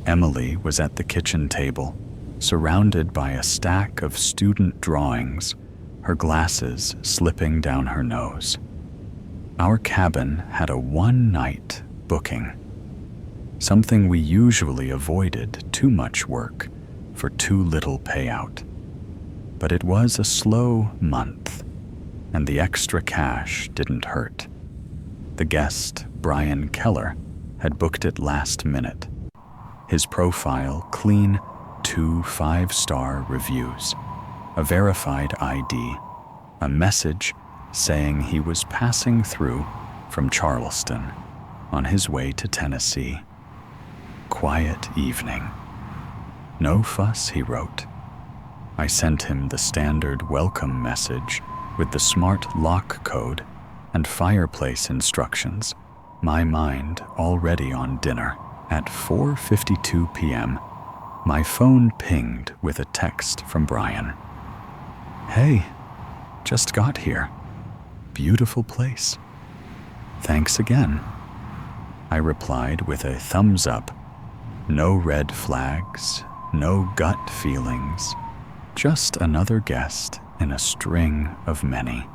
Emily was at the kitchen table, surrounded by a stack of student drawings, her glasses slipping down her nose. Our cabin had a one-night booking, something we usually avoided too much work for too little payout. But it was a slow month, and the extra cash didn't hurt. The guest, Brian Keller, had booked it last minute. His profile clean, 2 5-star reviews, a verified ID, a message saying he was passing through from Charleston on his way to Tennessee. Quiet evening. No fuss, he wrote. I sent him the standard welcome message with the smart lock code and fireplace instructions, my mind already on dinner. At 4:52 p.m., my phone pinged with a text from Brian. Hey, just got here. Beautiful place. Thanks again. I replied with a thumbs up. No red flags, no gut feelings, just another guest in a string of many.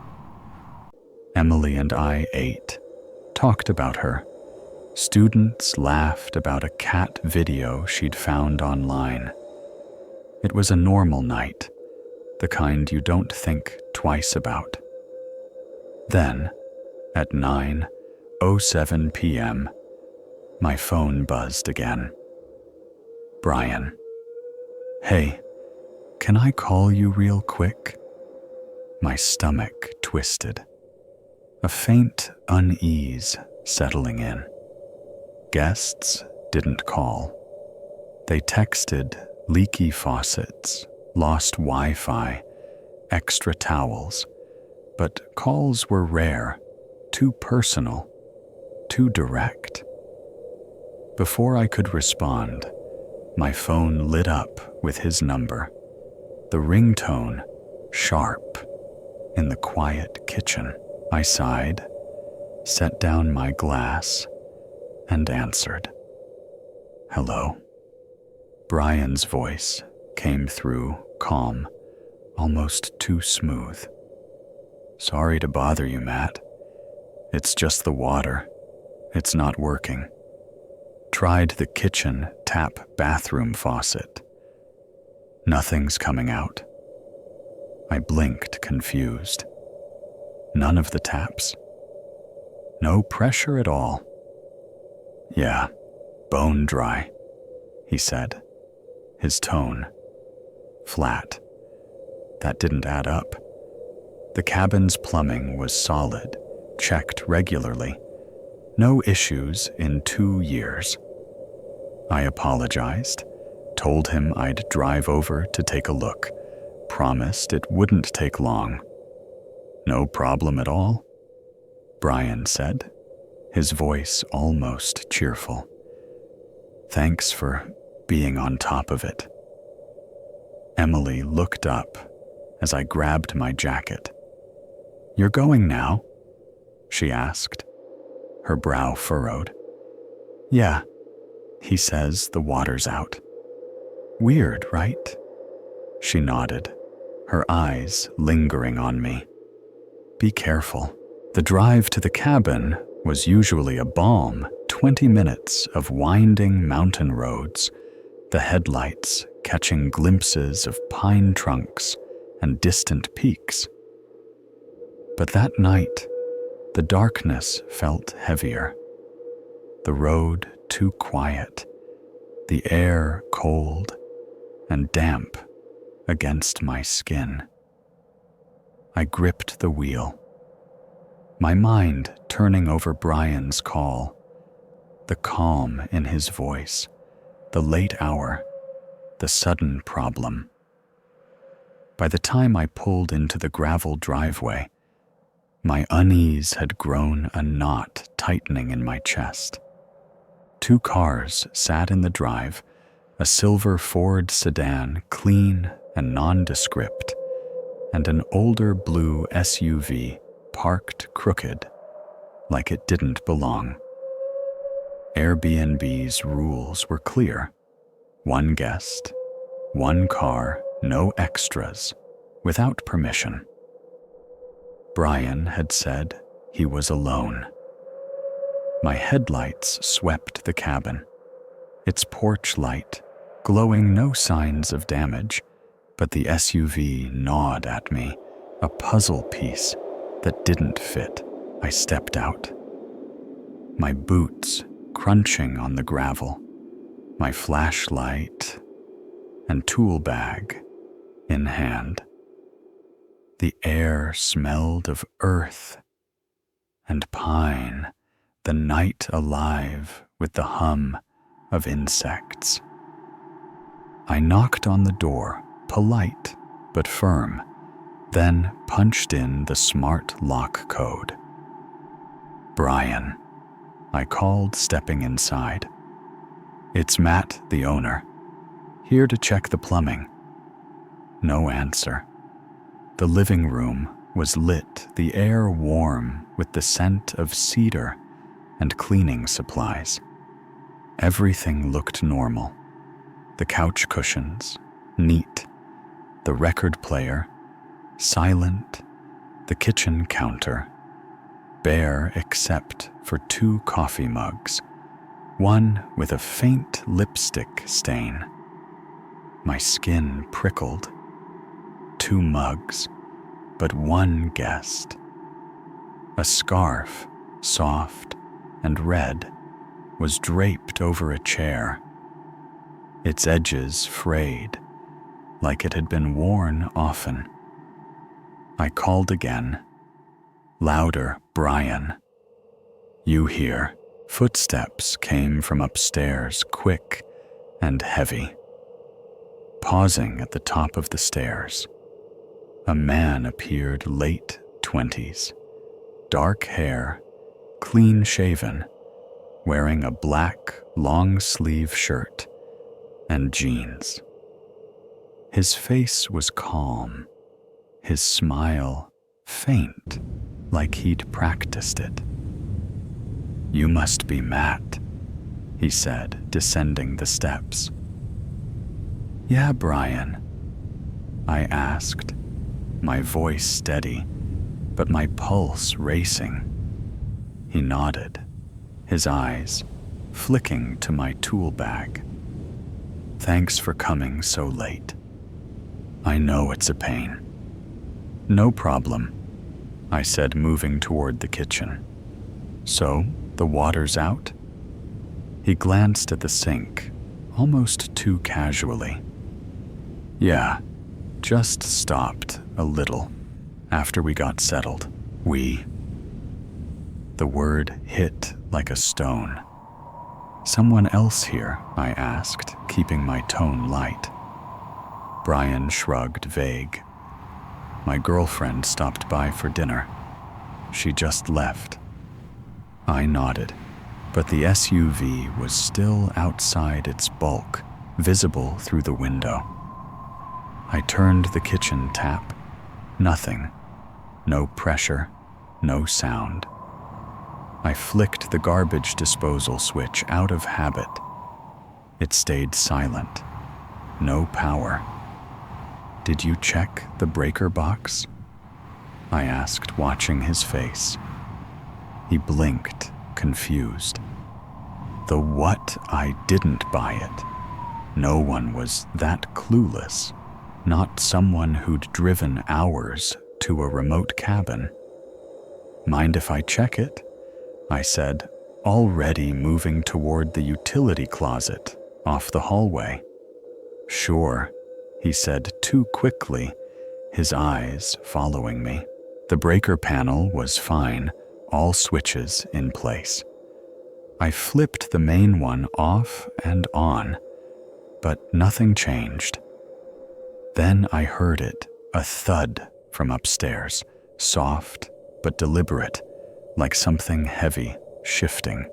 Emily and I ate, talked about her. Students laughed about a cat video she'd found online. It was a normal night, the kind you don't think twice about. Then, at 9:07 p.m., my phone buzzed again. Brian. Hey, can I call you real quick? My stomach twisted, a faint unease settling in. Guests didn't call. They texted leaky faucets, lost Wi-Fi, extra towels, but calls were rare, too personal, too direct. Before I could respond, my phone lit up with his number, the ringtone sharp in the quiet kitchen. I sighed, set down my glass, and answered. Hello. Brian's voice came through calm, almost too smooth. "Sorry to bother you, Matt. It's just the water. It's not working. Tried the kitchen tap bathroom faucet. Nothing's coming out." I blinked, confused. None of the taps. No pressure at all. "Yeah, bone dry," he said, his tone flat. That didn't add up. The cabin's plumbing was solid, checked regularly. No issues in 2 years. I apologized, told him I'd drive over to take a look, promised it wouldn't take long. "No problem at all," Brian said, his voice almost cheerful. "Thanks for being on top of it." Emily looked up as I grabbed my jacket. "You're going now?" she asked, her brow furrowed. "Yeah," he says the water's out. "Weird, right?" She nodded, her eyes lingering on me. "Be careful." The drive to the cabin was usually a balm, 20 minutes of winding mountain roads, the headlights catching glimpses of pine trunks and distant peaks. But that night, the darkness felt heavier. The road too quiet, the air cold and damp against my skin. I gripped the wheel, my mind turning over Brian's call, the calm in his voice, the late hour, the sudden problem. By the time I pulled into the gravel driveway, my unease had grown a knot tightening in my chest. 2 cars sat in the drive, a silver Ford sedan, clean and nondescript, and an older blue SUV parked crooked, like it didn't belong. Airbnb's rules were clear. 1 guest, 1 car, no extras, without permission. Brian had said he was alone. My headlights swept the cabin, its porch light glowing no signs of damage, but the SUV gnawed at me, a puzzle piece that didn't fit. I stepped out, my boots crunching on the gravel, my flashlight and tool bag in hand. The air smelled of earth and pine, the night alive with the hum of insects. I knocked on the door, polite but firm, then punched in the smart lock code. "Brian," I called, stepping inside. "It's Matt, the owner. Here to check the plumbing." No answer. The living room was lit, the air warm with the scent of cedar and cleaning supplies. Everything looked normal. The couch cushions, neat. The record player, silent. The kitchen counter, bare except for 2 coffee mugs, one with a faint lipstick stain. My skin prickled. 2 mugs, but 1 guest. A scarf, soft and red, was draped over a chair, its edges frayed, like it had been worn often. I called again, louder, "Brian." "You here?" Footsteps came from upstairs, quick and heavy. Pausing at the top of the stairs, a man appeared, late 20s, dark hair, clean-shaven, wearing a black, long-sleeve shirt and jeans. His face was calm, his smile faint, like he'd practiced it. "You must be Matt," he said, descending the steps. Yeah, Brian, I asked, my voice steady, but my pulse racing. He nodded, his eyes flicking to my tool bag. Thanks for coming so late. I know it's a pain. No problem, I said, moving toward the kitchen. So, the water's out? He glanced at the sink, almost too casually. Yeah, just stopped a little after we got settled. The word hit like a stone. Someone else here? I asked, keeping my tone light. Brian shrugged, vague. My girlfriend stopped by for dinner. She just left. I nodded, but the SUV was still outside its bulk, visible through the window. I turned the kitchen tap. Nothing. No pressure, no sound. I flicked the garbage disposal switch out of habit. It stayed silent. No power. Did you check the breaker box? I asked, watching his face. He blinked, confused. The what? I didn't buy it. No one was that clueless. Not someone who'd driven hours to a remote cabin. Mind if I check it? I said, already moving toward the utility closet off the hallway. Sure, he said too quickly, his eyes following me. The breaker panel was fine, all switches in place. I flipped the main one off and on, but nothing changed. Then I heard it, a thud from upstairs, soft but deliberate, like something heavy shifting.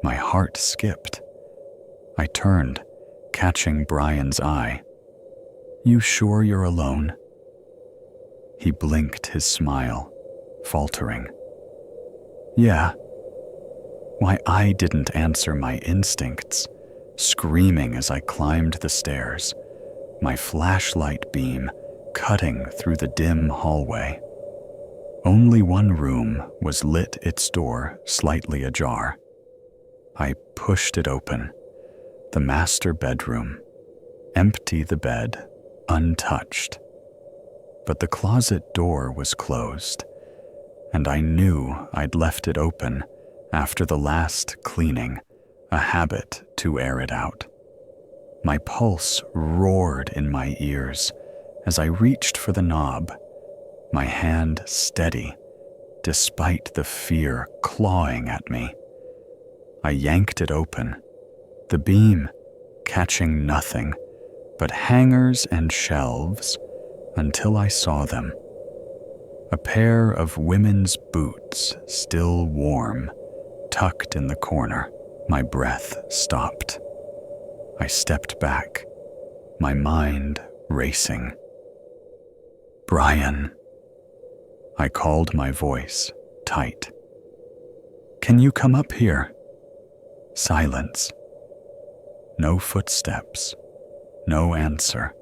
My heart skipped. I turned, catching Brian's eye. You sure you're alone? He blinked, his smile faltering. Yeah. Why, I didn't answer my instincts, screaming as I climbed the stairs, my flashlight beam cutting through the dim hallway. Only one room was lit, its door slightly ajar. I pushed it open. The master bedroom. Empty, the bed, untouched. But the closet door was closed, and I knew I'd left it open after the last cleaning, a habit to air it out. My pulse roared in my ears as I reached for the knob, my hand steady, despite the fear clawing at me. I yanked it open, the beam catching nothing but hangers and shelves until I saw them. A pair of women's boots, still warm, tucked in the corner. My breath stopped. I stepped back, my mind racing. Brian. I called, my voice tight. Can you come up here? Silence. No footsteps. No answer.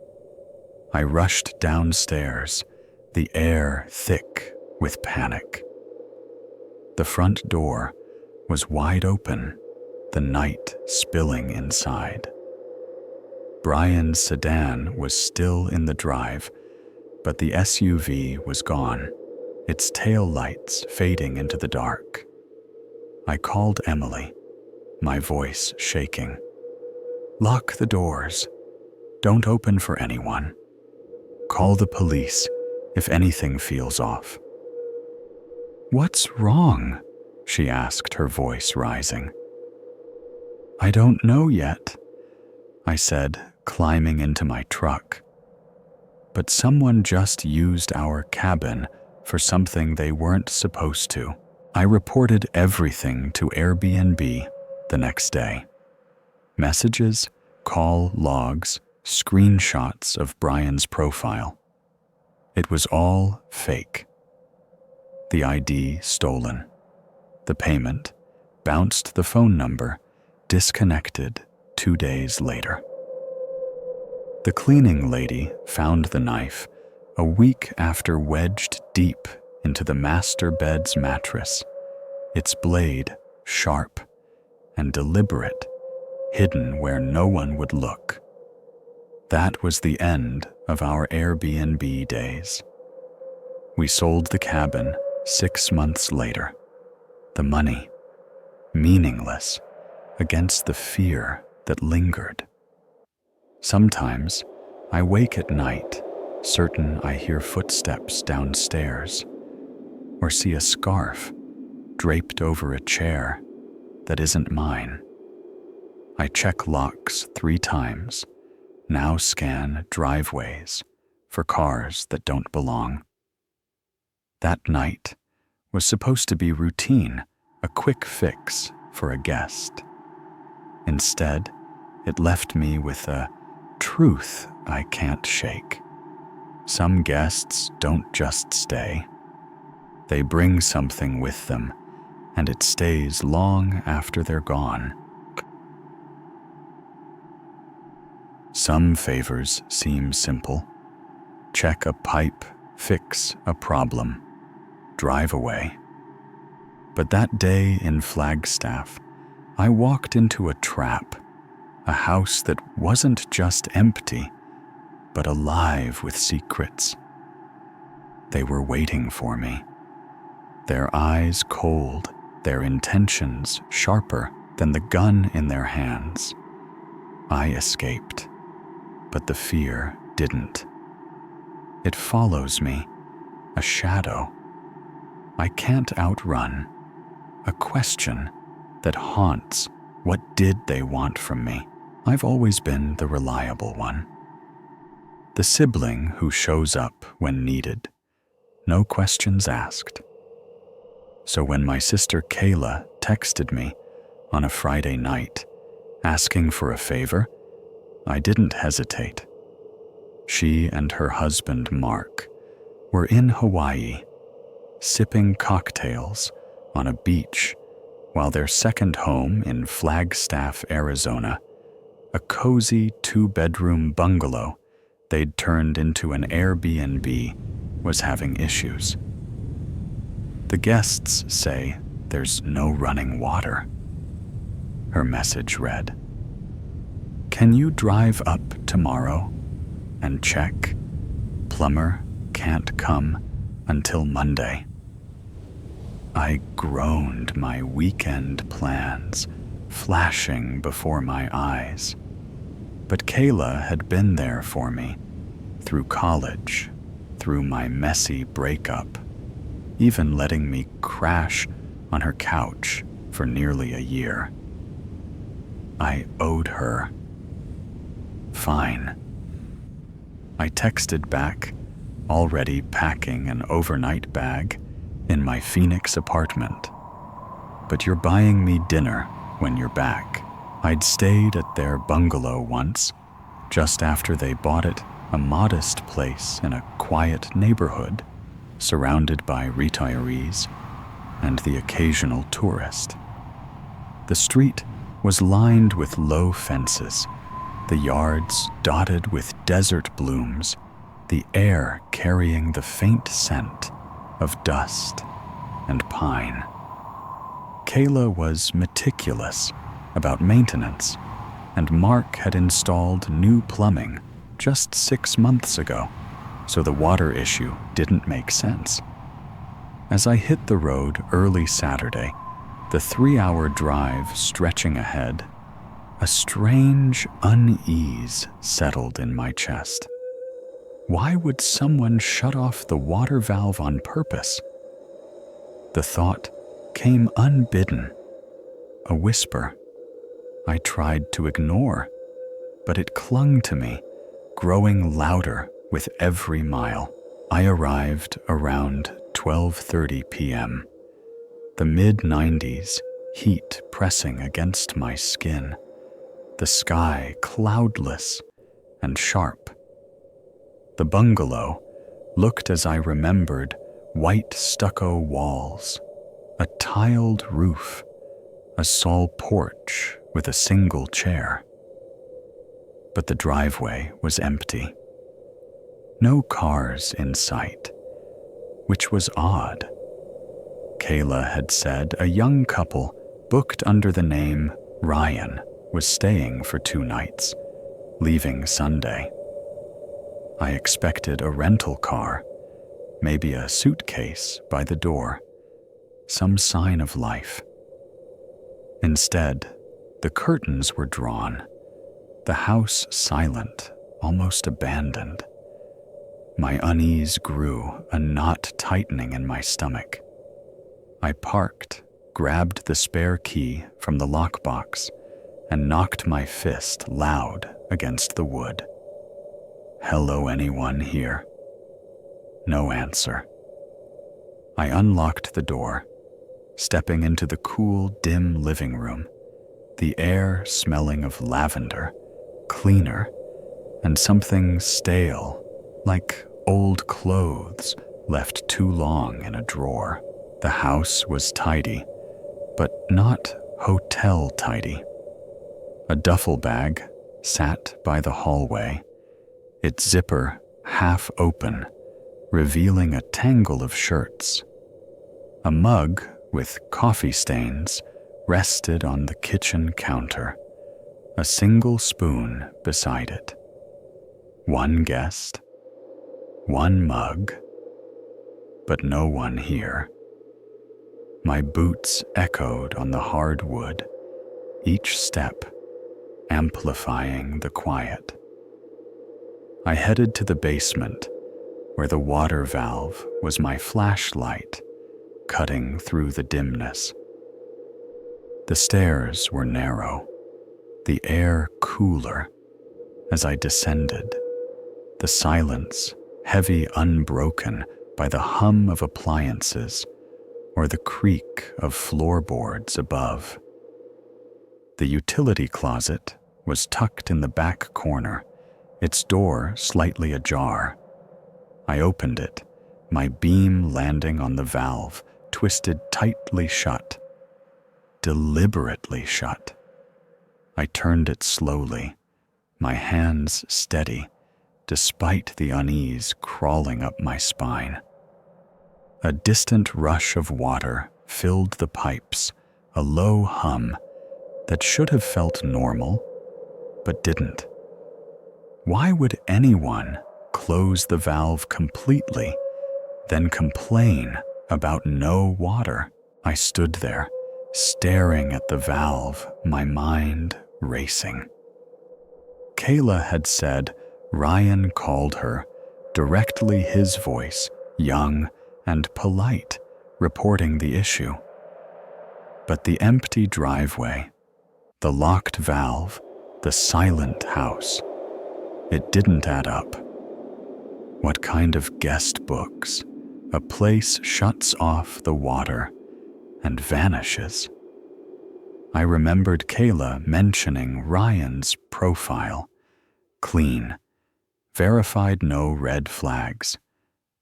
I rushed downstairs, the air thick with panic. The front door was wide open, the night spilling inside. Brian's sedan was still in the drive, but the SUV was gone, its tail lights fading into the dark. I called Emily, my voice shaking. Lock the doors. Don't open for anyone. Call the police if anything feels off. What's wrong? She asked, her voice rising. I don't know yet, I said, climbing into my truck. But someone just used our cabin for something they weren't supposed to. I reported everything to Airbnb the next day. Messages, call logs, screenshots of Brian's profile. It was all fake. The ID stolen. The payment bounced, the phone number disconnected 2 days later. The cleaning lady found the knife a week after wedged deep into the master bed's mattress, its blade sharp and deliberate, hidden where no one would look. That was the end of our Airbnb days. We sold the cabin 6 months later. The money, meaningless against the fear that lingered. Sometimes I wake at night, certain I hear footsteps downstairs, or see a scarf draped over a chair that isn't mine. I check locks 3 times, now scan driveways for cars that don't belong. That night was supposed to be routine, a quick fix for a guest. Instead, it left me with a truth I can't shake. Some guests don't just stay. They bring something with them, and it stays long after they're gone. Some favors seem simple. Check a pipe, fix a problem, drive away. But that day in Flagstaff, I walked into a trap, a house that wasn't just empty, but alive with secrets. They were waiting for me, their eyes cold, their intentions sharper than the gun in their hands. I escaped, but the fear didn't. It follows me, a shadow I can't outrun, a question that haunts what did they want from me. I've always been the reliable one, the sibling who shows up when needed, no questions asked. So when my sister Kayla texted me on a Friday night asking for a favor, I didn't hesitate. She and her husband Mark were in Hawaii, sipping cocktails on a beach while their second home in Flagstaff, Arizona, a cozy 2-bedroom bungalow they'd turned into an Airbnb, was having issues. The guests say there's no running water. Her message read, "Can you drive up tomorrow and check? Plumber can't come until Monday." I groaned, my weekend plans flashing before my eyes. But Kayla had been there for me, through college, through my messy breakup, even letting me crash on her couch for nearly a year. I owed her. Fine. I texted back, already packing an overnight bag in my Phoenix apartment. "But you're buying me dinner when you're back." I'd stayed at their bungalow once, just after they bought it, a modest place in a quiet neighborhood, surrounded by retirees and the occasional tourist. The street was lined with low fences, the yards dotted with desert blooms, the air carrying the faint scent of dust and pine. Kayla was meticulous about maintenance, and Mark had installed new plumbing just 6 months ago, so the water issue didn't make sense. As I hit the road early Saturday, the 3-hour drive stretching ahead, a strange unease settled in my chest. Why would someone shut off the water valve on purpose? The thought came unbidden, a whisper I tried to ignore, but it clung to me, growing louder with every mile. I arrived around 12:30 p.m., the mid-90s heat pressing against my skin, the sky cloudless and sharp. The bungalow looked as I remembered, white stucco walls, a tiled roof, a small porch with a single chair. but the driveway was empty. No cars in sight, which was odd. Kayla had said a young couple booked under the name Ryan was staying for 2 nights, leaving Sunday. I expected a rental car, maybe a suitcase by the door, some sign of life. Instead, the curtains were drawn, the house silent, almost abandoned. My unease grew, a knot tightening in my stomach. I parked, grabbed the spare key from the lockbox, and knocked my fist loud against the wood. Hello, anyone here? No answer. I unlocked the door, stepping into the cool, dim living room, the air smelling of lavender, cleaner, and something stale, like old clothes left too long in a drawer. The house was tidy, but not hotel tidy. A duffel bag sat by the hallway, its zipper half open, revealing a tangle of shirts. A mug with coffee stains rested on the kitchen counter, a single spoon beside it. One guest, one mug, but no one here. My boots echoed on the hard wood, each step amplifying the quiet. I headed to the basement, where the water valve was my flashlight, cutting through the dimness. The stairs were narrow, the air cooler. As I descended, the silence heavy unbroken by the hum of appliances or the creak of floorboards above. The utility closet was tucked in the back corner, its door slightly ajar. I opened it, my beam landing on the valve, twisted tightly shut, deliberately shut. I turned it slowly, my hands steady, despite the unease crawling up my spine. A distant rush of water filled the pipes, a low hum that should have felt normal, but didn't. Why would anyone close the valve completely, then complain about no water? I stood there, staring at the valve, my mind racing. Kayla had said Ryan called her, directly his voice, young and polite, reporting the issue. But the empty driveway, the locked valve, the silent house, it didn't add up. What kind of guest books? A place shuts off the water and vanishes. I remembered Kayla mentioning Ryan's profile. Clean, verified, no red flags.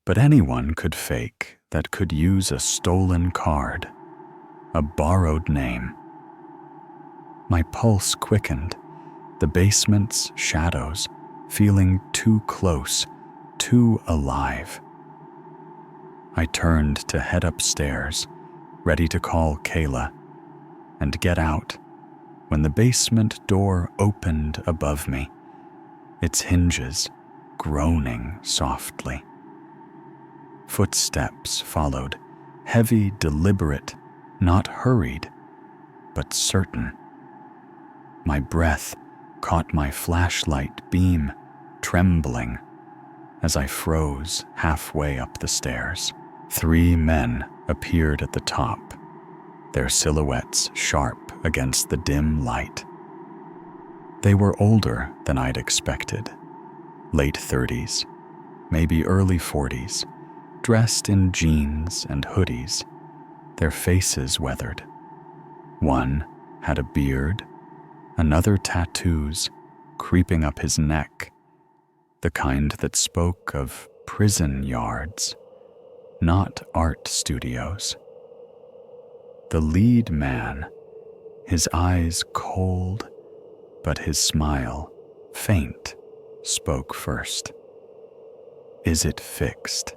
But anyone could fake that, could use a stolen card, a borrowed name. My pulse quickened, the basement's shadows feeling too close, too alive. I turned to head upstairs, ready to call Kayla, and get out when the basement door opened above me, its hinges groaning softly. Footsteps followed, heavy, deliberate, not hurried, but certain. My breath caught my flashlight beam, trembling, as I froze halfway up the stairs. 3 men appeared at the top, their silhouettes sharp against the dim light. They were older than I'd expected, late 30s, maybe early 40s, dressed in jeans and hoodies, their faces weathered. One had a beard, another tattoos creeping up his neck, the kind that spoke of prison yards, not art studios. The lead man, his eyes cold, but his smile faint, spoke first. "Is it fixed?"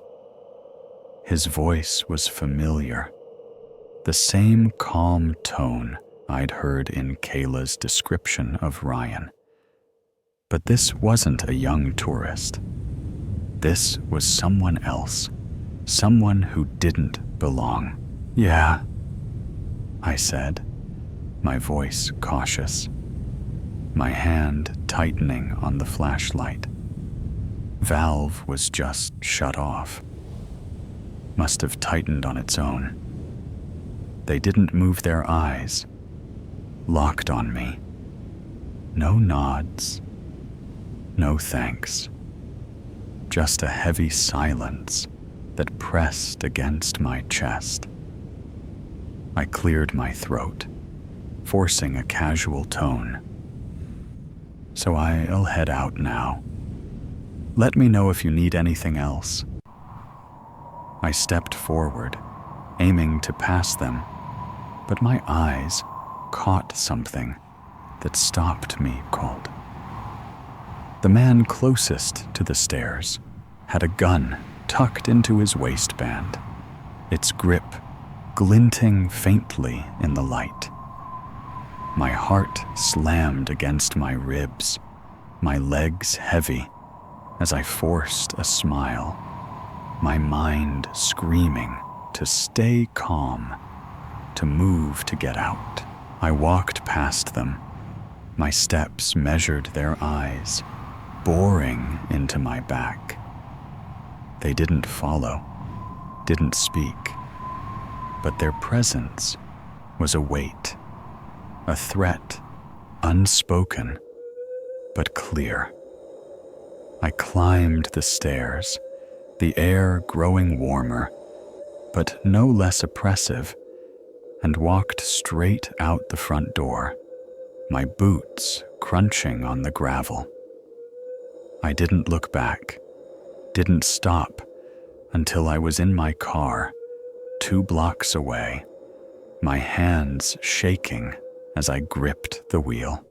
His voice was familiar, the same calm tone I'd heard in Kayla's description of Ryan. But this wasn't a young tourist. This was someone else, someone who didn't belong. "Yeah," I said, my voice cautious, my hand tightening on the flashlight. Valve was just shut off. Must have tightened on its own. They didn't move their eyes, locked on me. No nods, no thanks. Just a heavy silence that pressed against my chest. I cleared my throat, forcing a casual tone. "So I'll head out now. Let me know if you need anything else." I stepped forward, aiming to pass them, but my eyes caught something that stopped me cold. The man closest to the stairs had a gun tucked into his waistband, its grip glinting faintly in the light. My heart slammed against my ribs, my legs heavy as I forced a smile, my mind screaming to stay calm, to move to get out. I walked past them, my steps measured their eyes, boring into my back. They didn't follow, didn't speak, but their presence was a weight, a threat, unspoken, but clear. I climbed the stairs, the air growing warmer, but no less oppressive, and walked straight out the front door, my boots crunching on the gravel. I didn't look back, didn't stop until I was in my car, 2 blocks away, my hands shaking as I gripped the wheel.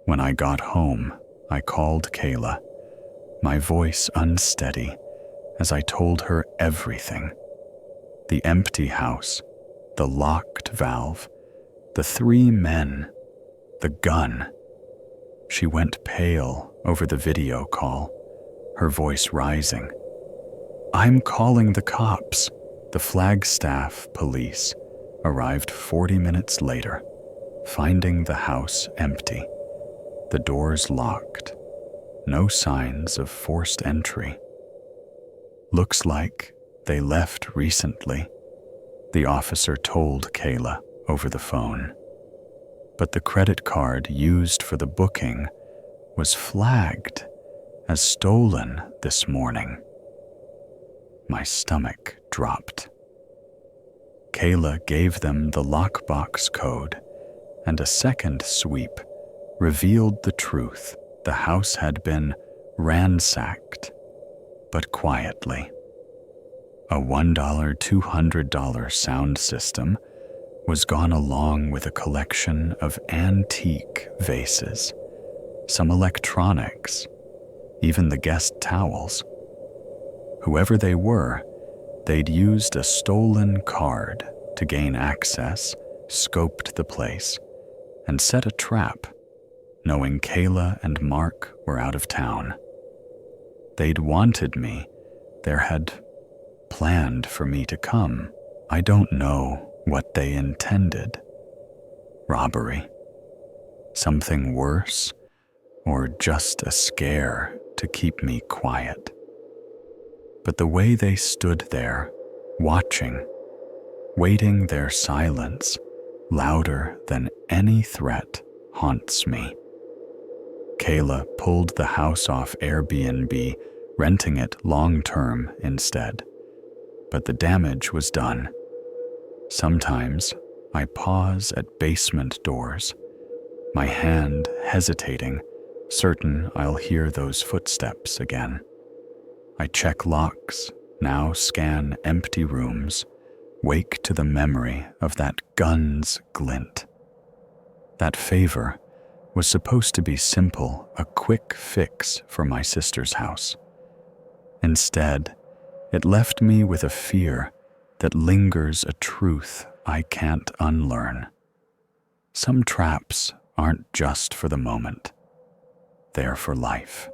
When I got home, I called Kayla, my voice unsteady as I told her everything. The empty house, the locked valve, the 3 men, the gun. She went pale over the video call, her voice rising. "I'm calling the cops." The Flagstaff police arrived 40 minutes later, finding the house empty, the doors locked, no signs of forced entry. "Looks like they left recently," the officer told Kayla over the phone. But the credit card used for the booking was flagged as stolen this morning. My stomach dropped. Kayla gave them the lockbox code, and a second sweep revealed the truth. The house had been ransacked, but quietly. A $1 $200 sound system was gone along with a collection of antique vases, some electronics, even the guest towels. Whoever they were, they'd used a stolen card to gain access, scoped the place, and set a trap, knowing Kayla and Mark were out of town. They'd wanted me, there had planned for me to come. I don't know what they intended. Robbery? Something worse? Or just a scare to keep me quiet? But the way they stood there, watching, waiting their silence, louder than any threat, haunts me. Kayla pulled the house off Airbnb, renting it long-term instead. But the damage was done. Sometimes I pause at basement doors, my hand hesitating, certain I'll hear those footsteps again. I check locks, now scan empty rooms, wake to the memory of that gun's glint. That favor, was supposed to be simple, a quick fix for my sister's house. Instead, it left me with a fear that lingers, a truth I can't unlearn. Some traps aren't just for the moment, they're for life.